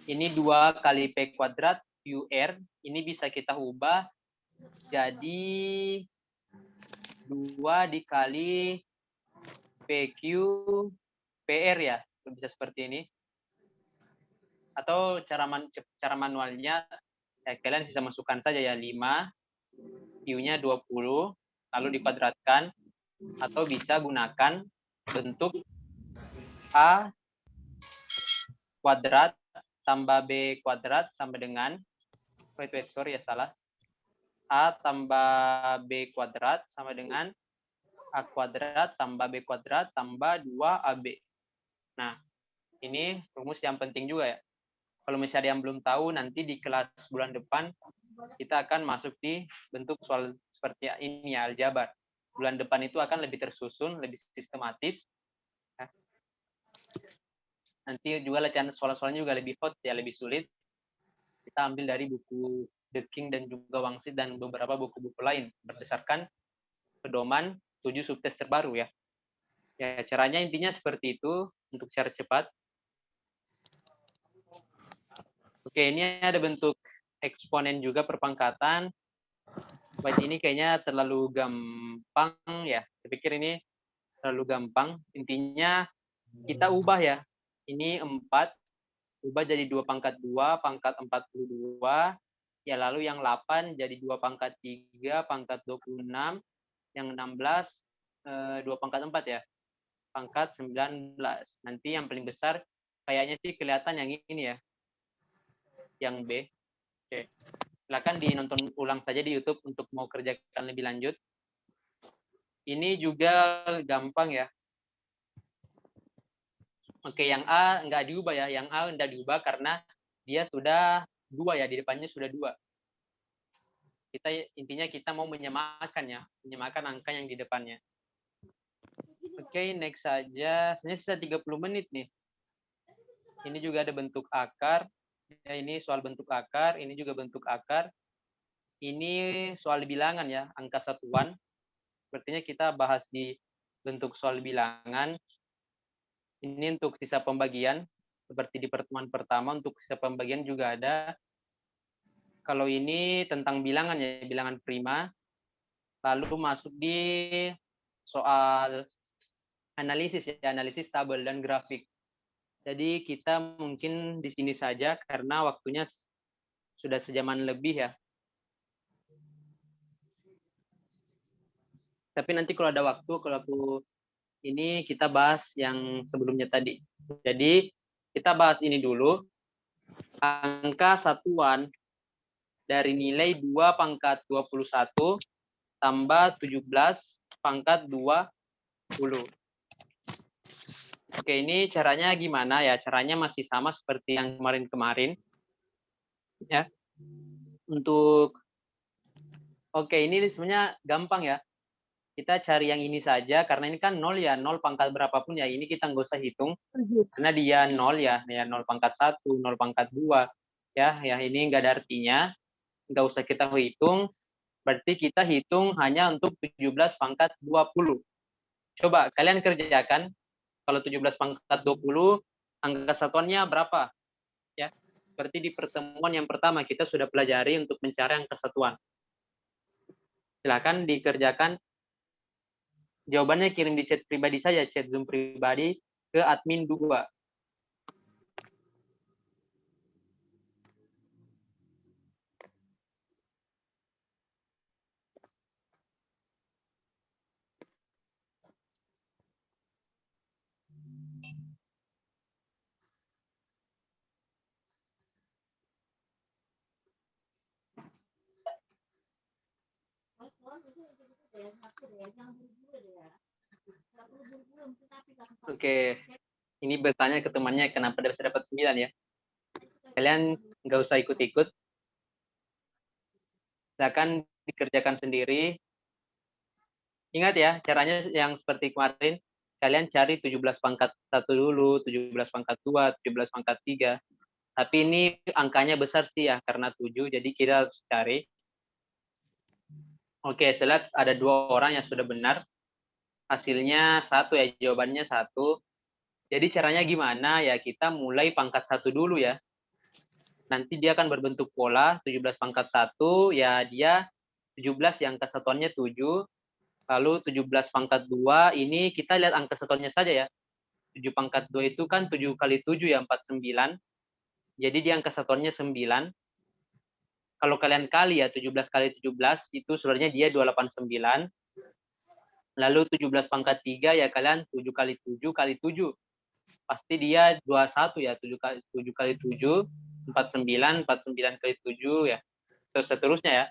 ini 2 kali P kuadrat QR, ini bisa kita ubah jadi 2 dikali PQ PR ya, bisa seperti ini. Atau cara manualnya ya, kalian bisa masukkan saja ya 5, Q-nya 20, lalu dikuadratkan, atau bisa gunakan bentuk A kuadrat tambah B kuadrat sama dengan, sorry ya salah, A tambah B kuadrat sama dengan A kuadrat tambah B kuadrat tambah 2AB. Nah, ini rumus yang penting juga ya. Kalau misalnya ada yang belum tahu, nanti di kelas bulan depan kita akan masuk di bentuk soal seperti ini ya, aljabar. Bulan depan itu akan lebih tersusun, lebih sistematis. Nanti juga latihan soal-soalnya juga lebih hot ya, lebih sulit. Kita ambil dari buku The King dan juga Wangsit dan beberapa buku-buku lain berdasarkan pedoman 7 subtes terbaru ya. Ya, caranya intinya seperti itu untuk cara cepat. Oke, ini ada bentuk eksponen juga perpangkatan. Buat ini kayaknya terlalu gampang ya. Saya pikir ini terlalu gampang. Intinya kita ubah ya. Ini 4, ubah jadi 2 pangkat 2, pangkat 42. Ya, lalu yang 8 jadi 2 pangkat 3, pangkat 26. Yang 16, 2 pangkat 4 ya. Pangkat 19. Nanti yang paling besar kayaknya sih kelihatan yang ini ya. Yang B. Oke. Silakan dinonton ulang saja di YouTube untuk mau kerjakan lebih lanjut. Ini juga gampang ya. Oke, yang A nggak diubah ya. Yang A nggak diubah karena dia sudah 2 ya, di depannya sudah 2. Intinya kita mau menyamakan ya, menyamakan angka yang di depannya. Oke, next saja. Sebenarnya sisa 30 menit nih. Ini juga ada bentuk akar. Ya, ini soal bentuk akar, ini juga bentuk akar. Ini soal bilangan ya, angka satuan. Sepertinya kita bahas di bentuk soal bilangan. Ini untuk sisa pembagian, seperti di pertemuan pertama, untuk sisa pembagian juga ada. Kalau ini tentang bilangan ya, bilangan prima. Lalu masuk di soal analisis ya, analisis tabel dan grafik. Jadi kita mungkin di sini saja karena waktunya sudah sejaman lebih ya. Tapi nanti kalau ada waktu, kalau aku ini kita bahas yang sebelumnya tadi. Jadi kita bahas ini dulu. Angka satuan dari nilai 2 pangkat 21 tambah 17 pangkat 20. Oke, ini caranya gimana ya? Caranya masih sama seperti yang kemarin-kemarin. Ya. Oke, ini sebenarnya gampang ya. Kita cari yang ini saja, karena ini kan 0 ya, 0 pangkat berapapun ya, ini kita nggak usah hitung, karena dia 0 ya 0 pangkat 1, 0 pangkat 2, ya ini nggak ada artinya, nggak usah kita hitung, berarti kita hitung hanya untuk 17 pangkat 20. Coba kalian kerjakan, kalau 17 pangkat 20, angka satuannya berapa? Ya, berarti di pertemuan yang pertama kita sudah pelajari untuk mencari angka satuan. Silakan dikerjakan. Jawabannya kirim di chat pribadi saja, chat Zoom pribadi ke admin 2. Oke, ini bertanya ke temannya kenapa bisa dapat 9 ya. Kalian nggak usah ikut-ikut. Silakan dikerjakan sendiri. Ingat ya, caranya yang seperti kemarin, kalian cari 17 pangkat 1 dulu, 17 pangkat 2, 17 pangkat 3. Tapi ini angkanya besar sih ya, karena 7, jadi kita harus cari. Oke, saya lihat ada 2 orang yang sudah benar. Hasilnya 1 ya, jawabannya 1. Jadi caranya gimana? Ya kita mulai pangkat 1 dulu ya. Nanti dia akan berbentuk pola, 17 pangkat 1, ya dia 17 yang angka satuannya 7. Lalu 17 pangkat 2, ini kita lihat angka satuannya saja ya. 7 pangkat 2 itu kan 7 kali 7 ya, 49. Jadi dia angka satuannya 9. Kalau kalian kali ya, 17 kali 17, itu sebenarnya dia 289. Lalu 17 pangkat 3 ya kalian 7 kali 7 kali 7. Pasti dia 21 ya, 7 kali 7, 49, 49 kali 7 ya. Terus seterusnya ya.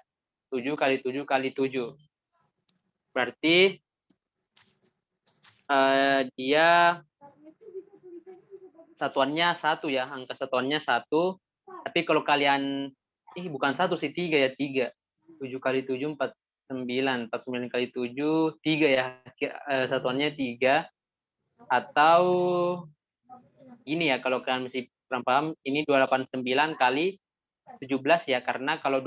7 kali 7 kali 7. Berarti dia satuannya 1 ya, angka satuannya 1. Tapi kalau kalian, bukan 1 sih, 3 ya, 3. 7 kali 7, 49. 49 kali 7, 3 ya, satuannya 3. Atau ini ya, kalau kalian masih kurang paham, ini 289 kali 17 ya, karena kalau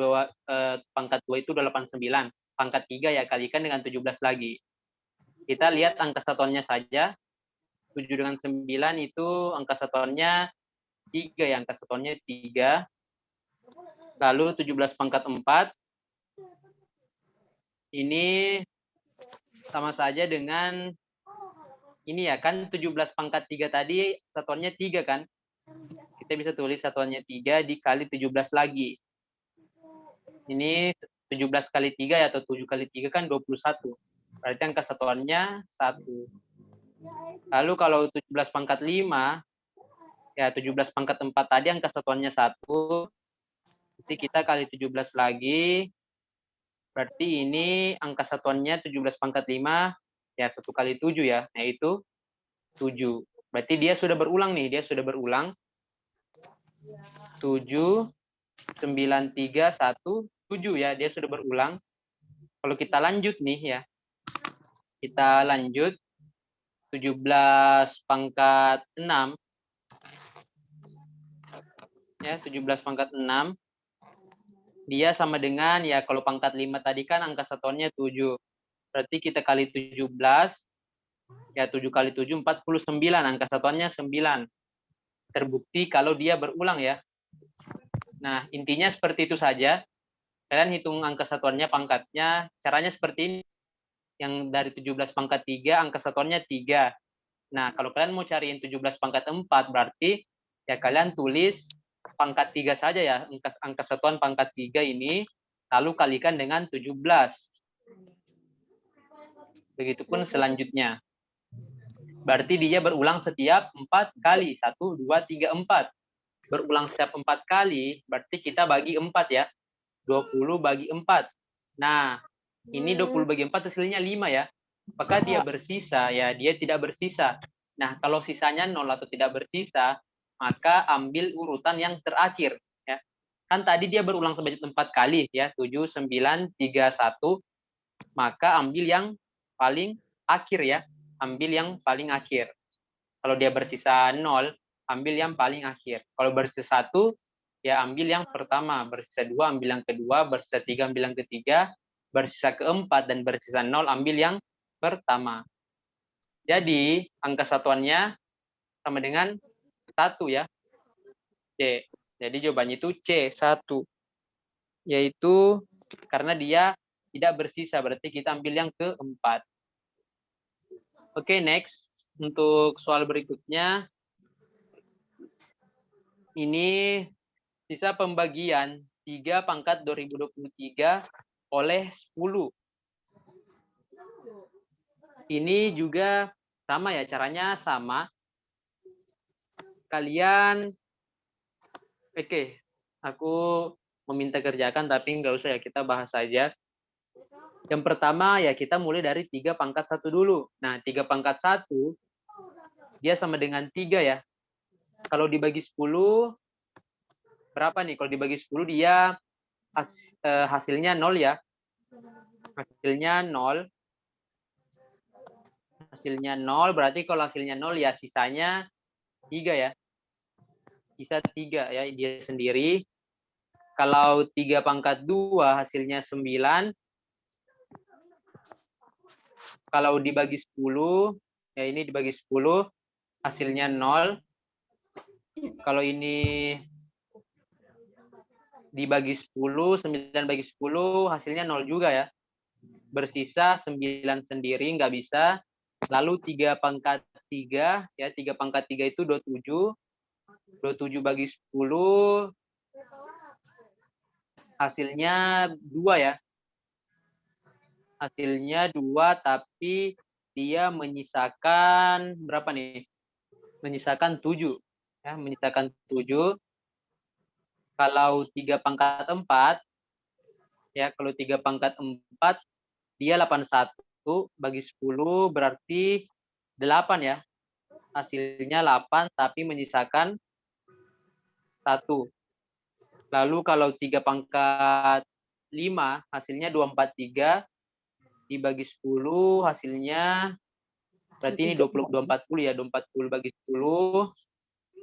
pangkat 2 itu 289. Pangkat 3 ya, kalikan dengan 17 lagi. Kita lihat angka satuannya saja. 7 dengan 9 itu angka satuannya 3 ya, angka satuannya 3. Lalu 17 pangkat 4. Ini sama saja dengan ini ya, kan 17 pangkat 3 tadi satuannya 3 kan? Kita bisa tulis satuannya 3 dikali 17 lagi. Ini 17 kali 3 ya, atau 7 kali 3 kan 21. Berarti angka satuannya 1. Lalu kalau 17 pangkat 5, ya 17 pangkat 4 tadi angka satuannya 1. Jadi kita kali 17 lagi. Berarti ini angka satuannya 17 pangkat 5, ya 1 kali 7 ya, yaitu 7. Berarti dia sudah berulang nih, dia sudah berulang. 7, 9, 3, 1, 7 ya, dia sudah berulang. Kalau kita lanjut nih ya, kita lanjut 17 pangkat 6. Ya, 17 pangkat 6. Dia sama dengan, ya kalau pangkat 5 tadi kan angka satuannya 7. Berarti kita kali 17, ya 7 kali 7, 49. Angka satuannya 9. Terbukti kalau dia berulang ya. Nah, intinya seperti itu saja. Kalian hitung angka satuannya, pangkatnya. Caranya seperti ini. Yang dari 17 pangkat 3, angka satuannya 3. Nah, kalau kalian mau cariin 17 pangkat 4, berarti ya kalian tulis pangkat 3 saja ya. Angka satuan pangkat 3 ini, lalu kalikan dengan 17. Begitupun selanjutnya. Berarti dia berulang setiap 4 kali. 1, 2, 3, 4. Berulang setiap 4 kali, berarti kita bagi 4 ya. 20 bagi 4. Nah, Ini 20 bagi 4 hasilnya 5 ya. Apakah dia bersisa? Ya, dia tidak bersisa. Nah, kalau sisanya 0 atau tidak bersisa, maka ambil urutan yang terakhir. Ya. Kan tadi dia berulang sebanyak 4 kali, ya 7, 9, 3, 1. Maka ambil yang paling akhir ya. Ambil yang paling akhir. Kalau dia bersisa 0, ambil yang paling akhir. Kalau bersisa 1, ya ambil yang pertama. Bersisa 2, ambil yang kedua. Bersisa 3, ambil yang ketiga. Bersisa keempat dan bersisa 0, ambil yang pertama. Jadi, angka satuannya sama dengan 1 ya. C. Jadi jawabannya itu C1. Yaitu karena dia tidak bersisa. Berarti kita ambil yang keempat. Oke, next. Untuk soal berikutnya. Ini sisa pembagian 3 pangkat 2023 oleh 10. Ini juga sama ya, caranya sama. Kalian, oke, aku meminta kerjakan tapi nggak usah ya, kita bahas saja. Yang pertama ya kita mulai dari 3 pangkat 1 dulu. Nah, 3 pangkat 1, dia sama dengan 3 ya. Kalau dibagi 10, berapa nih? Kalau dibagi 10 dia hasilnya 0 ya. Hasilnya 0. Hasilnya 0, berarti kalau hasilnya 0 ya sisanya 3 ya. Sisa 3 ya, dia sendiri. Kalau 3 pangkat 2 hasilnya 9. Kalau dibagi 10, ya ini dibagi 10, hasilnya 0. Kalau ini dibagi 10, 9 bagi 10, hasilnya 0 juga ya. Bersisa 9 sendiri, nggak bisa. Lalu 3 pangkat 3, ya 3 pangkat 3 itu 27. 27 bagi 10, hasilnya 2 ya. Hasilnya 2, tapi dia menyisakan berapa nih? Menyisakan 7. Ya, menyisakan 7. Kalau 3 pangkat 4, ya kalau 3 pangkat 4, dia 81 bagi 10 berarti 8 ya. Hasilnya 8, tapi menyisakan 1. Lalu kalau 3 pangkat 5, hasilnya 243 dibagi 10, hasilnya berarti ini 240 ya, 240 bagi 10,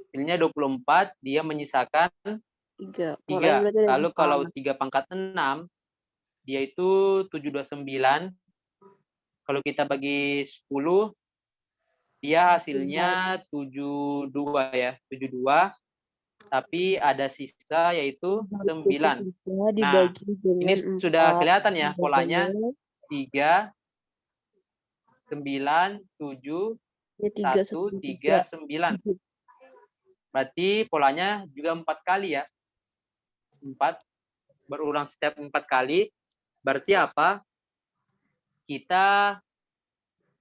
hasilnya 24, dia menyisakan 3. Lalu kalau 3 pangkat 6, dia itu 729. Kalau kita bagi 10, dia hasilnya 72 ya, 72. Tapi ada sisa yaitu 9. Nah, ini sudah kelihatan ya polanya. 3, 9, 7, 1, 3, 9. Berarti polanya juga 4 kali ya. 4, berulang setiap 4 kali. Berarti apa? Kita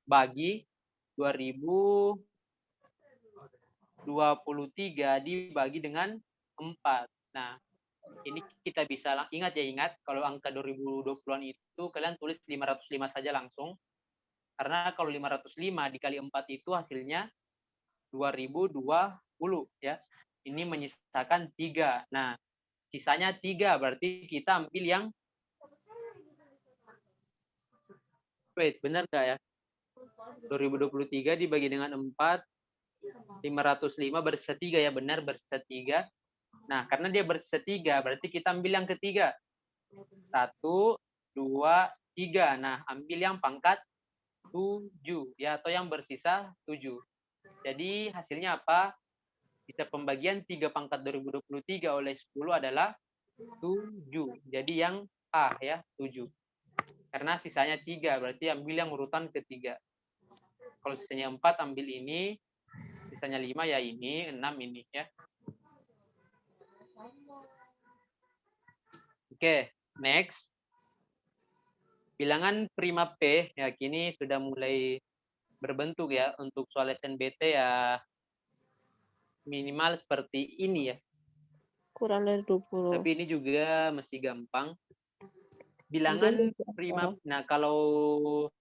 bagi 2023 dibagi dengan 4. Nah, ini kita bisa ingat ya, kalau angka 2020-an itu kalian tulis 505 saja langsung. Karena kalau 505 dikali 4 itu hasilnya 2020 ya. Ini menyisakan 3. Nah, sisanya 3, berarti kita ambil yang benar nggak ya? 2023 dibagi dengan 4, 505 bersisa 3 ya, benar bersisa 3. Nah, karena dia bersisa 3, berarti kita ambil yang ketiga. 1, 2, 3. Nah, ambil yang pangkat 7 ya, atau yang bersisa 7. Jadi hasilnya apa? Sisa pembagian 3 pangkat 2023 oleh 10 adalah 7. Jadi yang A ya, 7. Karena sisanya 3, berarti ambil yang urutan ketiga. Kalau sisanya 4, ambil ini. Sisanya 5 ya ini, 6 ini ya. Oke, next. Bilangan prima P ya kini sudah mulai berbentuk ya. Untuk soal SNBT ya minimal seperti ini ya. Kurang dari 20. Tapi ini juga masih gampang. bilangan prima. Nah, kalau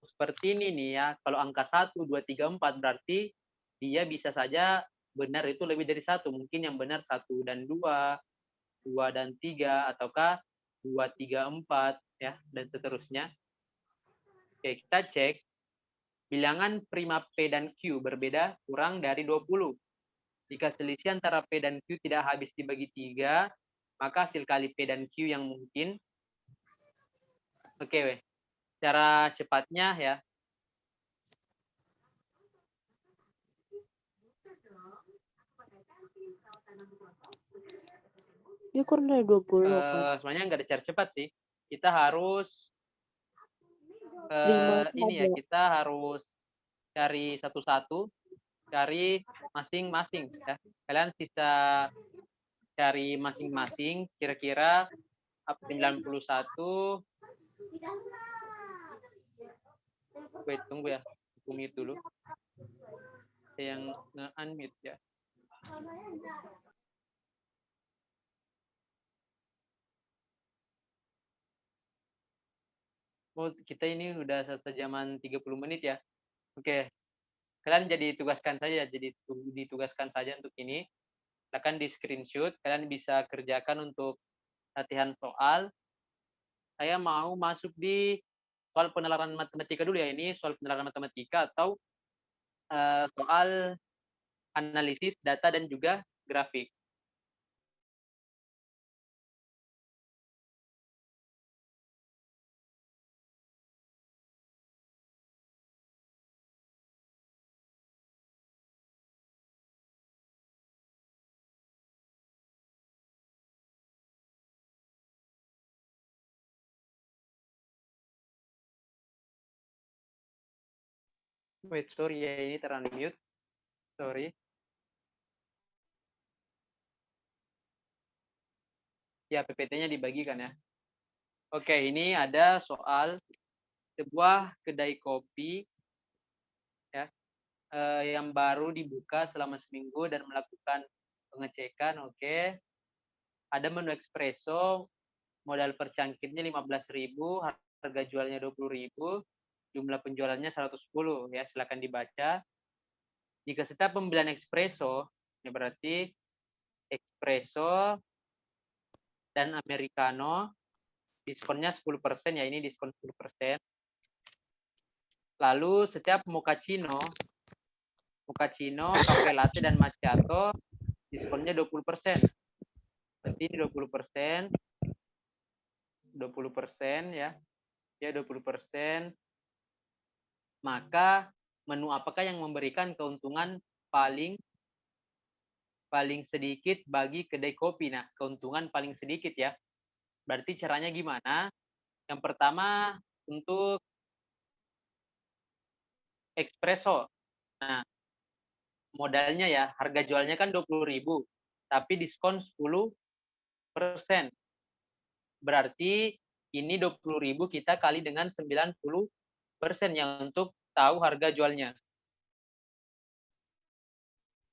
seperti ini nih ya, kalau angka 1, 2, 3, 4 berarti dia bisa saja benar itu lebih dari 1. Mungkin yang benar 1 dan 2, 2 dan 3, ataukah 2, 3, 4, ya, dan seterusnya. Oke, kita cek. Bilangan prima P dan Q berbeda kurang dari 20. Jika selisih antara P dan Q tidak habis dibagi 3, maka hasil kali P dan Q yang mungkin. Oke, cara cepatnya ya. Ini kurang dari 20. Sebenarnya nggak ada cara cepat sih. Kita harus ini ya, kita harus cari satu-satu, cari masing-masing ya. Kalian bisa cari masing-masing kira-kira 91. Wait, tunggu ya. Mute dulu. Yang nge-unmute ya. Oh, kita ini udah sejaman 30 menit ya. Oke. Kalian ditugaskan saja untuk ini. Silakan di screenshot, kalian bisa kerjakan untuk latihan soal. Saya mau masuk di soal penalaran matematika dulu ya. Ini soal penalaran matematika atau soal analisis data dan juga grafik. Wait, sorry ya, ini terunmute. Sorry. Ya, PPT-nya dibagikan ya. Oke, ini ada soal sebuah kedai kopi ya, yang baru dibuka selama seminggu dan melakukan pengecekan. Oke. Ada menu espresso, modal per cangkirnya 15.000, harga jualnya 20.000, jumlah penjualannya 110 ya, silakan dibaca. Jika setiap pembelian espresso, ini berarti espresso dan americano diskonnya 10% ya, ini diskon 10%. Lalu setiap mochaccino, cafe latte dan macchiato diskonnya 20%. Berarti ini 20%. 20% ya. Ya 20%. Maka menu apakah yang memberikan keuntungan paling sedikit bagi kedai kopi? Nah, keuntungan paling sedikit ya. Berarti caranya gimana? Yang pertama untuk espresso. Nah, modalnya ya, harga jualnya kan 20.000, tapi diskon 10%. Berarti ini 20.000 kita kali dengan 90% yang untuk tahu harga jualnya.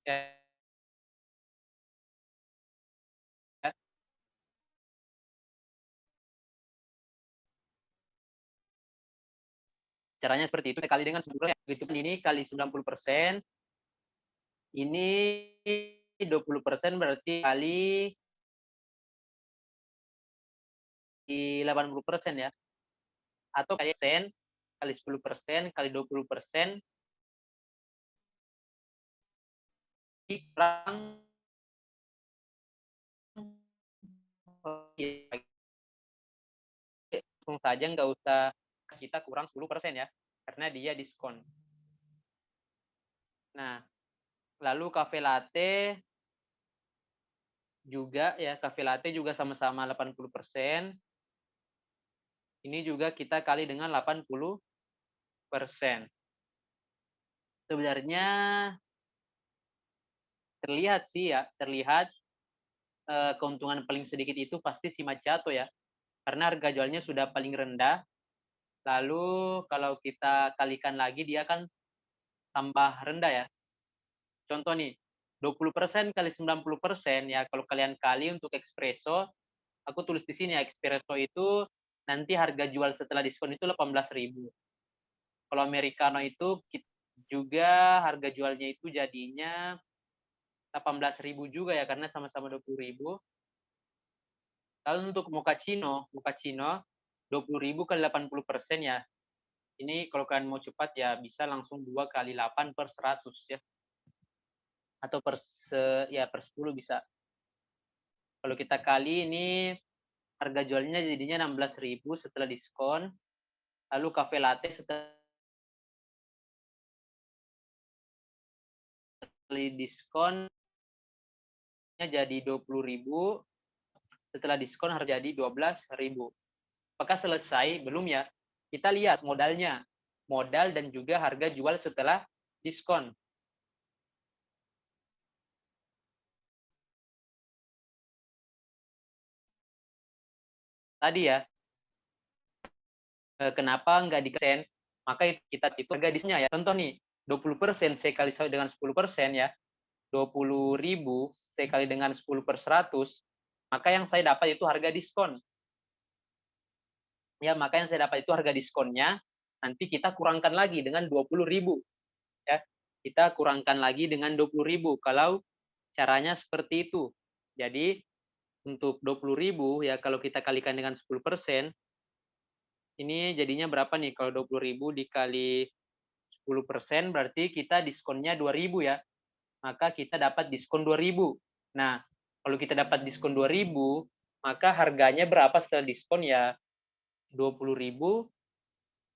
Ya. Caranya seperti itu, kali dengan 10%. Begitu ini kali 90%. Ini 20% berarti kali 80% ya. Atau kali sen kali 10% kali 20% kurang langsung saja, nggak usah kita kurang 10% ya, karena dia diskon. Nah, lalu cafe latte juga ya, cafe latte juga sama-sama 80%. Ini juga kita kali dengan 80%. Sebenarnya terlihat sih ya, keuntungan paling sedikit itu pasti si macchiato ya. Karena harga jualnya sudah paling rendah. Lalu kalau kita kalikan lagi dia kan tambah rendah ya. Contoh nih, 20% kali 90% ya, kalau kalian kali untuk espresso, aku tulis di sini ya, espresso itu nanti harga jual setelah diskon itu 18.000. Kalau americano itu juga harga jualnya itu jadinya 18.000 juga ya, karena sama-sama 20.000. Lalu untuk mochaccino 20.000 kali 80% ya. Ini kalau kalian mau cepat ya bisa langsung 2 kali 8 per 100 ya. Atau per 10 bisa. Kalau kita kali ini harga jualnya jadinya 16.000 setelah diskon. Lalu cafe latte setelah diskon jadi 20.000, setelah diskon harga jadi 12.000. Apakah selesai? Belum ya. Kita lihat modalnya. Modal dan juga harga jual setelah diskon. Tadi ya, kenapa nggak dikesen? Maka kita hitung harga diskonnya ya. Contoh nih, 20% saya kali dengan 10% ya. 20.000 saya kali dengan 10 per 100, maka yang saya dapat itu harga diskon. Ya, maka yang saya dapat itu harga diskonnya, nanti kita kurangkan lagi dengan 20.000. Ya, kita kurangkan lagi dengan 20.000 kalau caranya seperti itu. Jadi, untuk 20.000 ya kalau kita kalikan dengan 10%, ini jadinya berapa nih? Kalau 20.000 dikali 10% berarti kita diskonnya 2.000 ya. Maka kita dapat diskon 2.000. Nah, kalau kita dapat diskon 2.000, maka harganya berapa setelah diskon ya? 20.000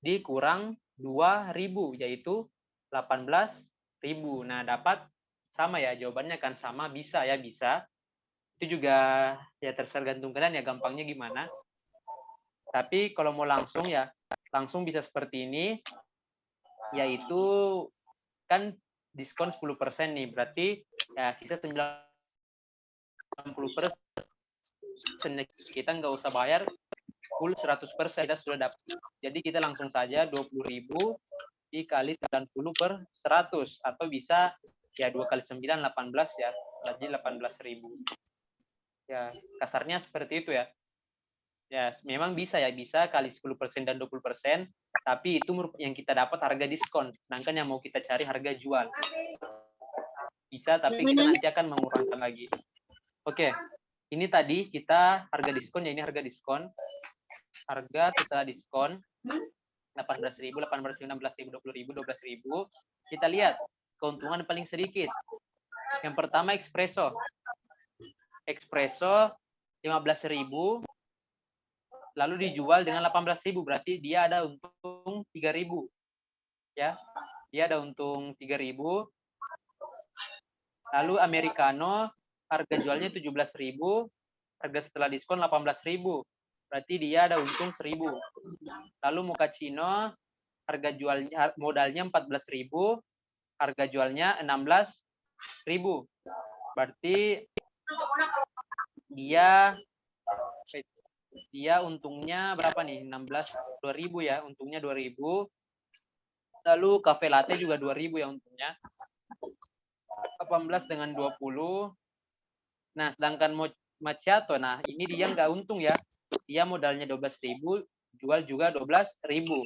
dikurang 2.000, yaitu 18.000. Nah, dapat sama ya, jawabannya kan sama, bisa ya, bisa. Itu juga ya tergantung kalian ya, gampangnya gimana. Tapi kalau mau langsung ya, langsung bisa seperti ini, yaitu kan diskon 10% nih, berarti ya sisa 90%. Kita nggak usah bayar full 100%, kita sudah dapat. Jadi kita langsung saja 20.000 dikali 90 per 100, atau bisa ya 2 kali 9, 18 ya, jadi 18.000. Ya, kasarnya seperti itu ya. Ya, memang bisa ya, bisa kali 10% dan 20%, tapi itu yang kita dapat harga diskon, sedangkan yang mau kita cari harga jual. Bisa, tapi kita nanti akan mengurangkan lagi. Oke, ini tadi kita harga diskon, ya ini harga diskon. Harga setelah diskon 18.000, 16.000, 20.000, 12.000. Kita lihat keuntungan paling sedikit. Yang pertama espresso. Espresso 15.000 lalu dijual dengan 18.000, berarti dia ada untung 3.000. Ya. Dia ada untung 3.000. Lalu americano harga jualnya 17.000, harga setelah diskon 18.000. Berarti dia ada untung 1.000. Lalu mochaccino harga jualnya modalnya 14.000, harga jualnya 16.000. Berarti dia untungnya berapa nih? 2.000 ya, untungnya 2.000. Lalu cafe latte juga 2.000 ya untungnya. 18 dengan 20. Nah, sedangkan macchiato, nah ini dia nggak untung ya. Dia modalnya 12.000, jual juga 12.000.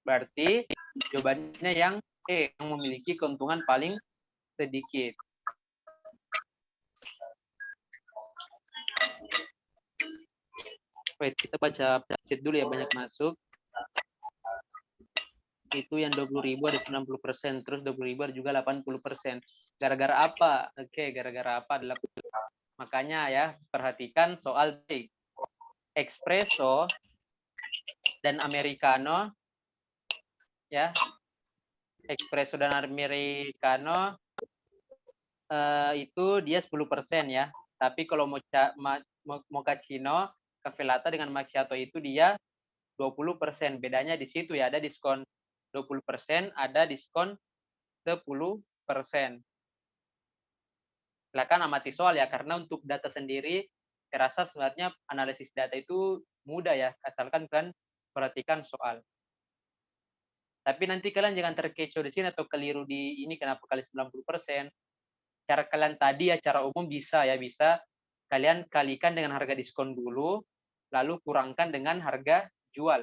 Berarti jawabannya yang E, yang memiliki keuntungan paling sedikit. Wait, kita baca chat dulu ya, banyak masuk. Itu yang 20.000 ada 90%, terus 20.000 ada juga 80%. Gara-gara apa? Oke, gara-gara apa? Makanya ya, perhatikan soal B. Espresso dan americano ya. Espresso dan americano itu dia 10% ya. Tapi kalau mochaccino, cafe latte dengan macchiato itu dia 20%. Bedanya di situ ya, ada diskon 20%, ada diskon 10%. Silakan amati soal ya, karena untuk data sendiri saya rasa sebenarnya analisis data itu mudah ya, asalkan kalian perhatikan soal. Tapi nanti kalian jangan terkecoh di sini atau keliru di ini kenapa kali 90%. Cara kalian tadi ya, cara umum bisa ya, bisa kalian kalikan dengan harga diskon dulu, lalu kurangkan dengan harga jual.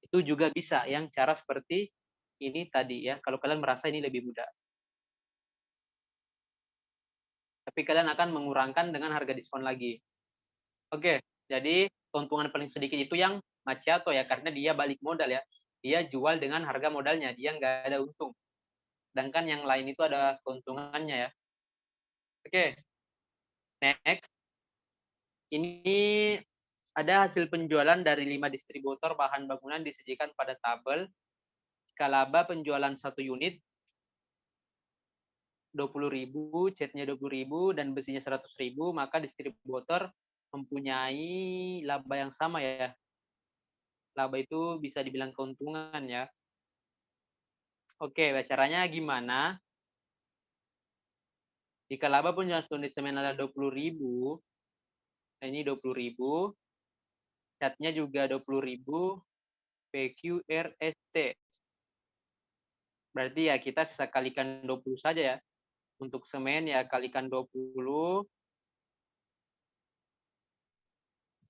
Itu juga bisa yang cara seperti ini tadi ya, kalau kalian merasa ini lebih mudah. Tapi kalian akan mengurangkan dengan harga diskon lagi. Oke, jadi keuntungan paling sedikit itu yang macchiato ya, karena dia balik modal ya. Dia jual dengan harga modalnya, dia nggak ada untung. Sedangkan yang lain itu ada keuntungannya ya. Oke, next. Ini ada hasil penjualan dari 5 distributor bahan bangunan disajikan pada tabel. Jika laba penjualan 1 unit 20.000, catnya 20.000 dan besinya 100.000, maka distributor mempunyai laba yang sama ya. Laba itu bisa dibilang keuntungan ya. Oke, caranya gimana? Jika laba penjualan 1 unit semen adalah 20.000, ini 20.000, catnya juga 20.000, PQRST. Berarti ya kita bisa kalikan 20 saja ya. Untuk semen ya kalikan 20.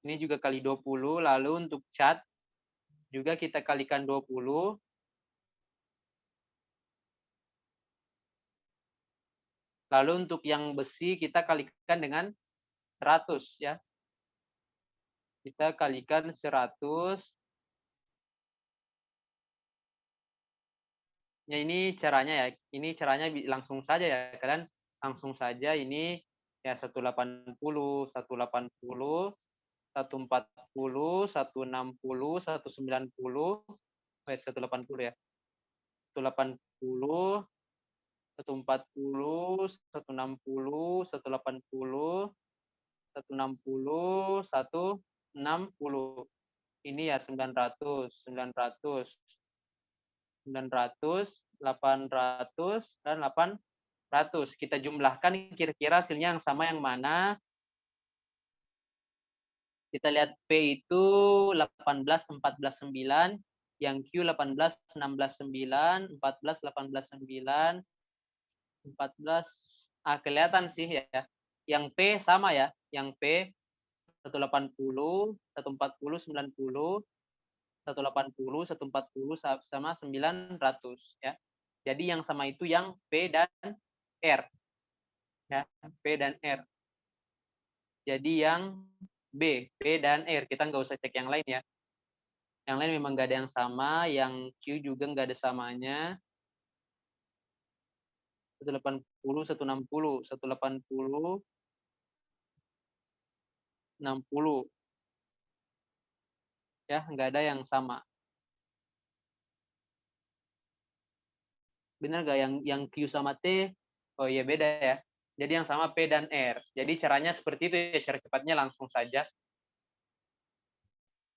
Ini juga kali 20. Lalu untuk cat juga kita kalikan 20. Lalu untuk yang besi kita kalikan dengan 100 ya. Kita kalikan 100. Ya ini caranya ya. Ini caranya langsung saja ya. Kalian langsung saja ini ya 180, 180, 140, 160, 190, wait 180 ya. 180, 140, 160, 180, 160, 160. Ini ya 900, 900, 900, 800, dan 800. Kita jumlahkan kira-kira hasilnya yang sama yang mana. Kita lihat P itu 18, 14, 9. Yang Q 18, 16, 9. 14, 18, 9. 14. Kelihatan sih ya. Yang P sama ya. Yang P 180, 140, 90, 180, 140 sama 900 ya. Jadi yang sama itu yang P dan R. Ya, P dan R. Jadi yang B dan R. Kita nggak usah cek yang lain ya. Yang lain memang nggak ada yang sama. Yang Q juga nggak ada samanya. 180, 160, 180, 60. Ya, nggak ada yang sama. Benar nggak yang Q sama T? Oh iya beda ya. Jadi yang sama P dan R. Jadi caranya seperti itu ya. Cara cepatnya langsung saja.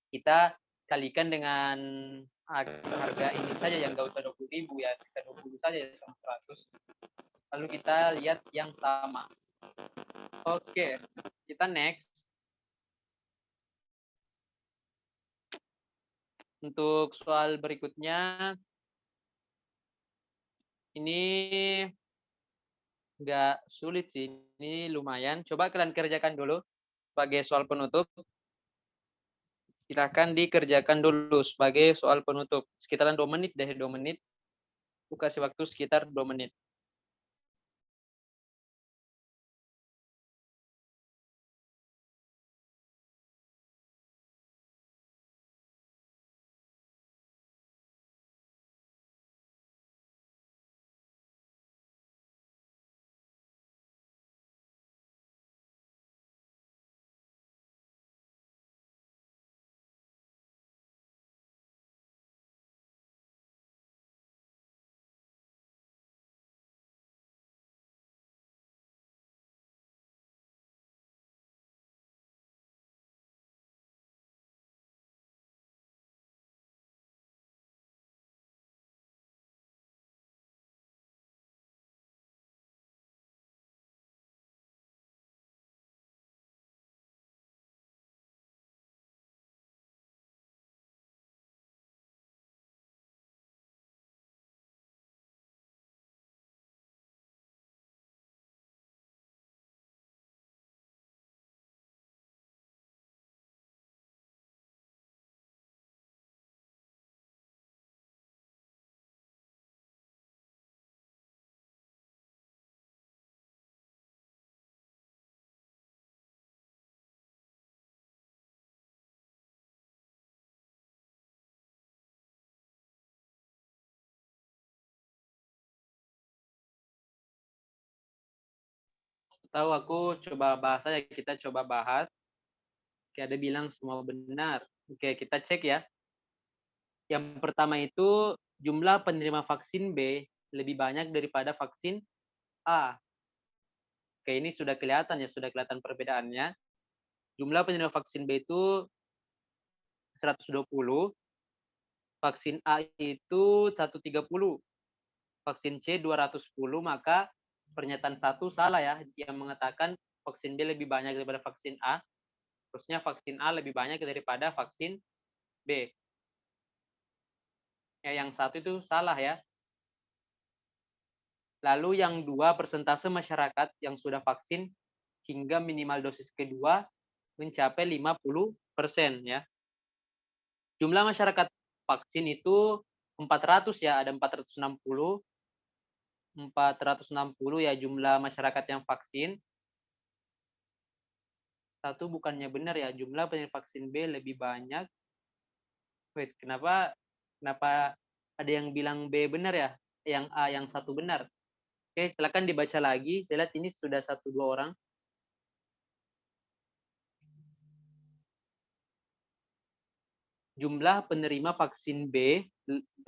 Kita kalikan dengan harga ini saja yang nggak usah 20.000 ya. Kita 20 saja sama 100. Lalu kita lihat yang sama. Oke, kita next. Untuk soal berikutnya, ini nggak sulit sih. Ini lumayan. Coba kalian kerjakan dulu sebagai soal penutup. Silakan dikerjakan dulu sebagai soal penutup. Sekitaran 2 menit deh, 2 menit. Aku kasih waktu sekitar 2 menit. Atau aku coba bahas aja, kita coba bahas. Oke, ada bilang semua benar. Oke, kita cek ya. Yang pertama itu jumlah penerima vaksin B lebih banyak daripada vaksin A. Oke, ini sudah kelihatan ya, sudah kelihatan perbedaannya. Jumlah penerima vaksin B itu 120, vaksin A itu 130, vaksin C 210, maka pernyataan satu salah ya, yang mengatakan vaksin B lebih banyak daripada vaksin A. Terusnya vaksin A lebih banyak daripada vaksin B. Yang satu itu salah ya. Lalu yang dua, persentase masyarakat yang sudah vaksin hingga minimal dosis kedua mencapai 50% ya. Jumlah masyarakat vaksin itu 400 ya, ada 460 ya jumlah masyarakat yang vaksin. Satu bukannya benar ya, jumlah penerima vaksin B lebih banyak. Wait, kenapa ada yang bilang B benar ya? Yang A yang satu benar. Oke, silakan dibaca lagi. Saya lihat ini sudah 1-2 orang. Jumlah penerima vaksin B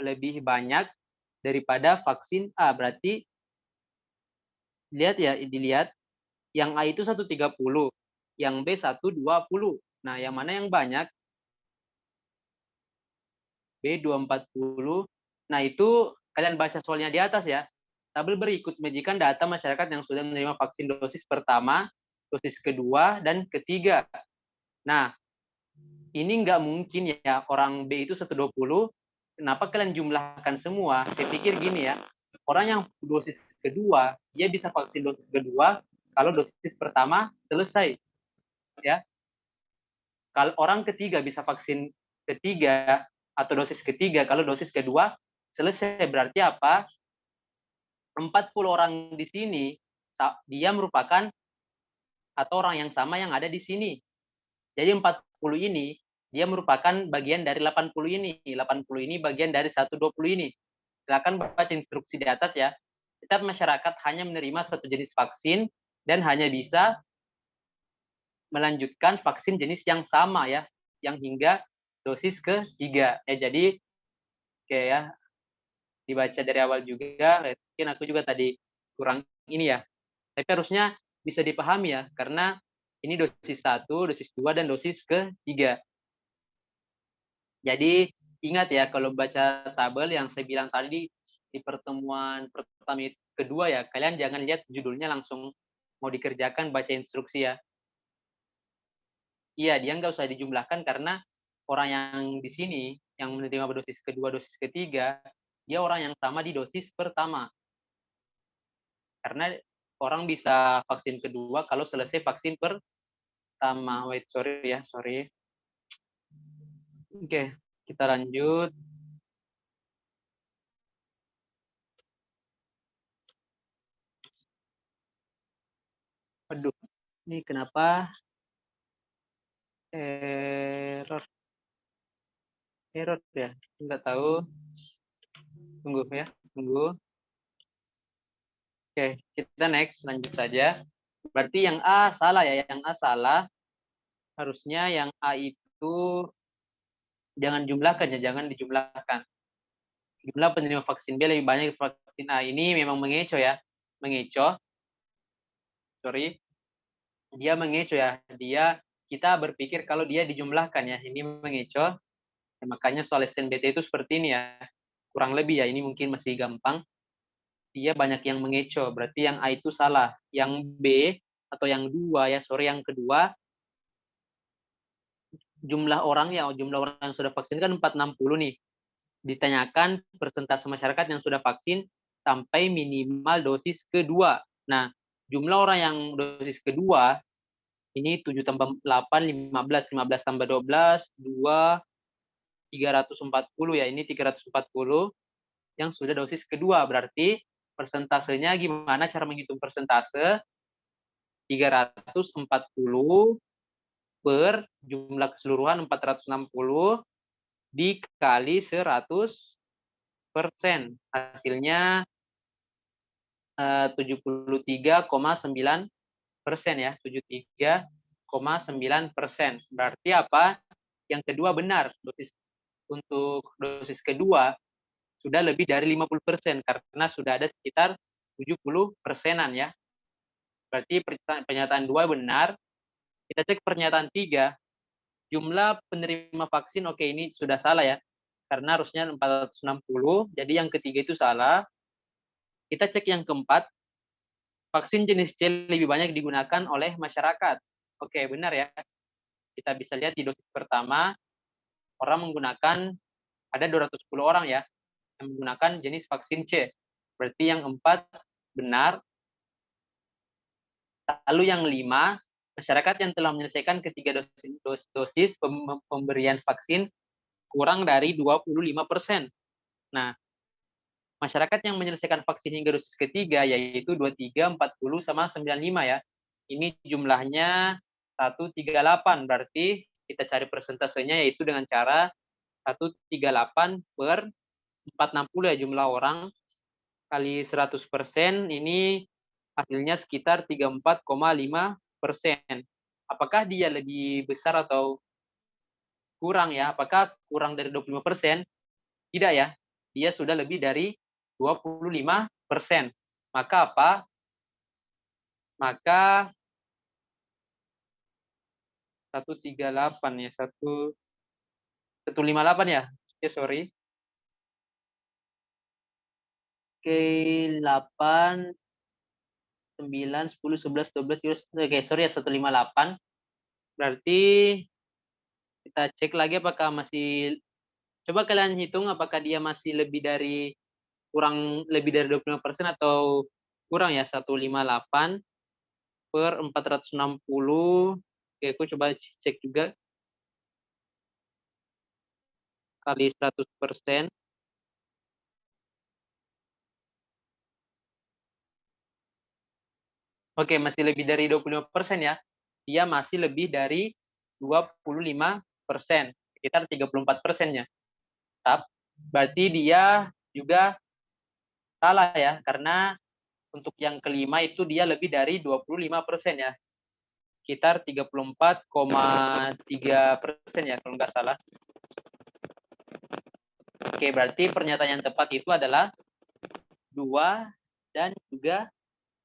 lebih banyak daripada vaksin A. Berarti lihat ya, dilihat yang A itu 130, yang B 120. Nah, yang mana yang banyak? B 240. Nah, itu kalian baca soalnya di atas ya. Tabel berikut menunjukkan data masyarakat yang sudah menerima vaksin dosis pertama, dosis kedua, dan ketiga. Nah, ini nggak mungkin ya orang B itu 120. Kenapa kalian jumlahkan semua? Saya pikir gini ya, orang yang dosis kedua, dia bisa vaksin dosis kedua kalau dosis pertama selesai. Ya, kalau orang ketiga bisa vaksin ketiga atau dosis ketiga kalau dosis kedua selesai. Berarti apa? 40 orang di sini dia merupakan atau orang yang sama yang ada di sini. Jadi 40 ini dia merupakan bagian dari 80 ini. 80 ini bagian dari 120 ini. Silakan baca instruksi di atas ya. Setiap masyarakat hanya menerima satu jenis vaksin dan hanya bisa melanjutkan vaksin jenis yang sama ya, yang hingga dosis ketiga. Jadi kayak ya, dibaca dari awal juga, mungkin aku juga tadi kurang ini ya. Tapi harusnya bisa dipahami ya, karena ini dosis 1, dosis 2, dan dosis ketiga. Jadi ingat ya, kalau baca tabel yang saya bilang tadi di pertemuan pertama kedua ya, kalian jangan lihat judulnya langsung mau dikerjakan, baca instruksi ya. Iya, dia nggak usah dijumlahkan karena orang yang di sini, yang menerima dosis kedua, dosis ketiga, dia orang yang sama di dosis pertama. Karena orang bisa vaksin kedua kalau selesai vaksin pertama. Wait, sorry ya, sorry. Oke, kita lanjut. Aduh, ini kenapa error ya? Nggak tahu. Tunggu ya, tunggu. Oke, kita next, lanjut saja. Berarti yang A salah ya, yang A salah. Harusnya yang A itu jangan jumlahkan ya, jangan dijumlahkan. Jumlah penerima vaksin B lebih banyak vaksin A. Ini memang mengecoh ya, mengecoh. Sorry, dia mengecoh ya. Kita berpikir kalau dia dijumlahkan ya, ini mengecoh. Ya, makanya soal SNBT itu seperti ini ya, kurang lebih ya. Ini mungkin masih gampang. Dia banyak yang mengecoh, berarti yang A itu salah. Yang B atau yang dua ya, sorry, yang kedua, jumlah orang yang sudah vaksin kan 460 nih. Ditanyakan persentase masyarakat yang sudah vaksin sampai minimal dosis kedua. Nah, jumlah orang yang dosis kedua ini 7 tambah 8, 15, 15 tambah 12, 2, 340 ya. Ini 340 yang sudah dosis kedua. Berarti persentasenya gimana cara menghitung persentase? 340 per jumlah keseluruhan 460 dikali 100%. Hasilnya 73,9%. ya, 73,9%. Berarti apa? Yang kedua benar, untuk dosis kedua sudah lebih dari 50% karena sudah ada sekitar 70%-an ya. Berarti pernyataan 2 benar. Kita cek pernyataan 3, jumlah penerima vaksin, oke ini sudah salah ya. Karena harusnya 460, jadi yang ketiga itu salah. Kita cek yang keempat, vaksin jenis C lebih banyak digunakan oleh masyarakat. Oke, benar ya. Kita bisa lihat di dosis pertama, orang menggunakan, ada 210 orang ya, yang menggunakan jenis vaksin C. Berarti yang 4 benar. Lalu yang 5, masyarakat yang telah menyelesaikan ketiga dosis pemberian vaksin kurang dari 25%. Nah, masyarakat yang menyelesaikan vaksin hingga dosis ketiga yaitu 23, 40, sama 95 ya. Ini jumlahnya 138, berarti kita cari persentasenya yaitu dengan cara 138 per 460 ya jumlah orang kali 100%, ini hasilnya sekitar 34,5%. Apakah dia lebih besar atau kurang ya? Apakah kurang dari 25%? Tidak ya. Dia sudah lebih dari 25%. Maka apa? Maka 138 ya, 158 ya. Oke, sorry. Oke, 8, 9, 10, 11, 12, 13. Oke, sorry ya, 158. Berarti kita cek lagi apakah masih, coba kalian hitung apakah dia masih kurang lebih dari 25% atau kurang ya, 158 per 460. Oke, aku coba cek juga kali 100%. Oke, masih lebih dari 25% ya. Dia masih lebih dari 25%, sekitar 34%-nya. Berarti dia juga salah ya, karena untuk yang kelima itu dia lebih dari 25% ya. Sekitar 34,3% ya, kalau nggak salah. Oke, berarti pernyataan yang tepat itu adalah 2 dan juga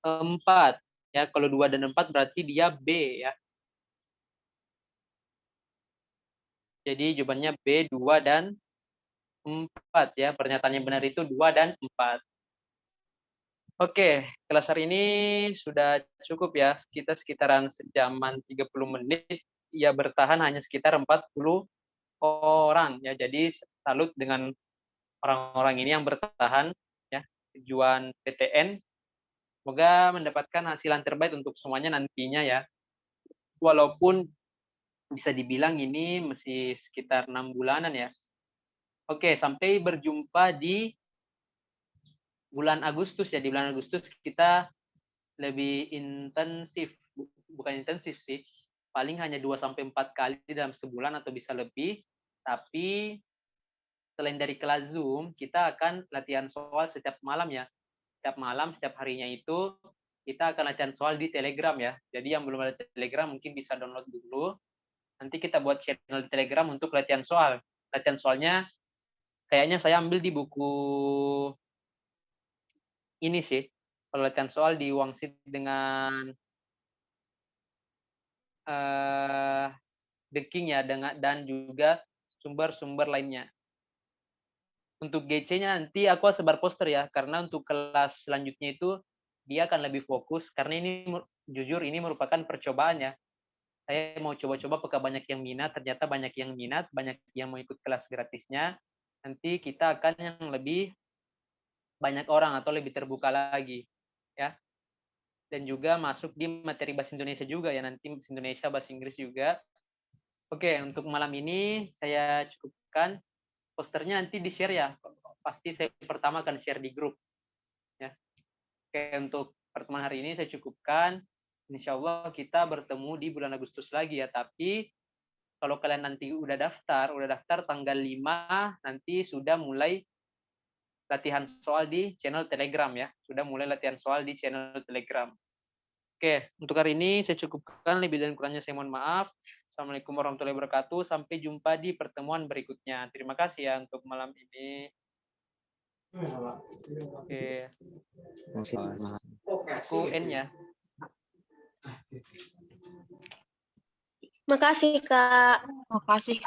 4. Ya, kalau 2 dan 4 berarti dia B ya. Jadi jawabannya B, 2 dan 4 ya. Pernyataan yang benar itu 2 dan 4. Oke, kelas hari ini sudah cukup ya. Kita sekitaran sejaman 30 menit. Ya, bertahan hanya sekitar 40 orang ya. Jadi salut dengan orang-orang ini yang bertahan ya. Tujuan PTN semoga mendapatkan hasilan terbaik untuk semuanya nantinya ya. Walaupun bisa dibilang ini masih sekitar 6 bulanan ya. Oke, sampai berjumpa di bulan Agustus ya. Di bulan Agustus kita lebih intensif, bukan intensif sih, paling hanya 2-4 kali dalam sebulan atau bisa lebih, tapi selain dari kelas Zoom, kita akan latihan soal setiap malam ya. Setiap malam, setiap harinya itu kita akan latihan soal di Telegram ya. Jadi yang belum ada Telegram mungkin bisa download dulu. Nanti kita buat channel di Telegram untuk latihan soal. Latihan soalnya kayaknya saya ambil di buku ini sih. Kalau latihan soal di Wangsit dengan The King ya, dan juga sumber-sumber lainnya. Untuk GC-nya nanti aku sebar poster ya, karena untuk kelas selanjutnya itu dia akan lebih fokus, karena ini jujur ini merupakan percobaan ya. Saya mau coba-coba apakah banyak yang minat, ternyata banyak yang minat, banyak yang mau ikut kelas gratisnya. Nanti kita akan yang lebih banyak orang atau lebih terbuka lagi ya. Dan juga masuk di materi bahasa Indonesia juga ya, nanti bahasa Indonesia, bahasa Inggris juga. Oke, untuk malam ini saya cukupkan. Posternya nanti di-share ya. Pasti saya pertama akan share di grup. Ya. Oke, untuk pertemuan hari ini saya cukupkan. Insya Allah kita bertemu di bulan Agustus lagi ya. Tapi kalau kalian nanti udah daftar tanggal 5, nanti sudah mulai latihan soal di channel Telegram ya. Sudah mulai latihan soal di channel Telegram. Oke, untuk hari ini saya cukupkan, lebih dan kurangnya saya mohon maaf. Assalamualaikum warahmatullahi wabarakatuh. Sampai jumpa di pertemuan berikutnya. Terima kasih ya untuk malam ini. Oke, aku N ya. Makasih, Kak. Makasih.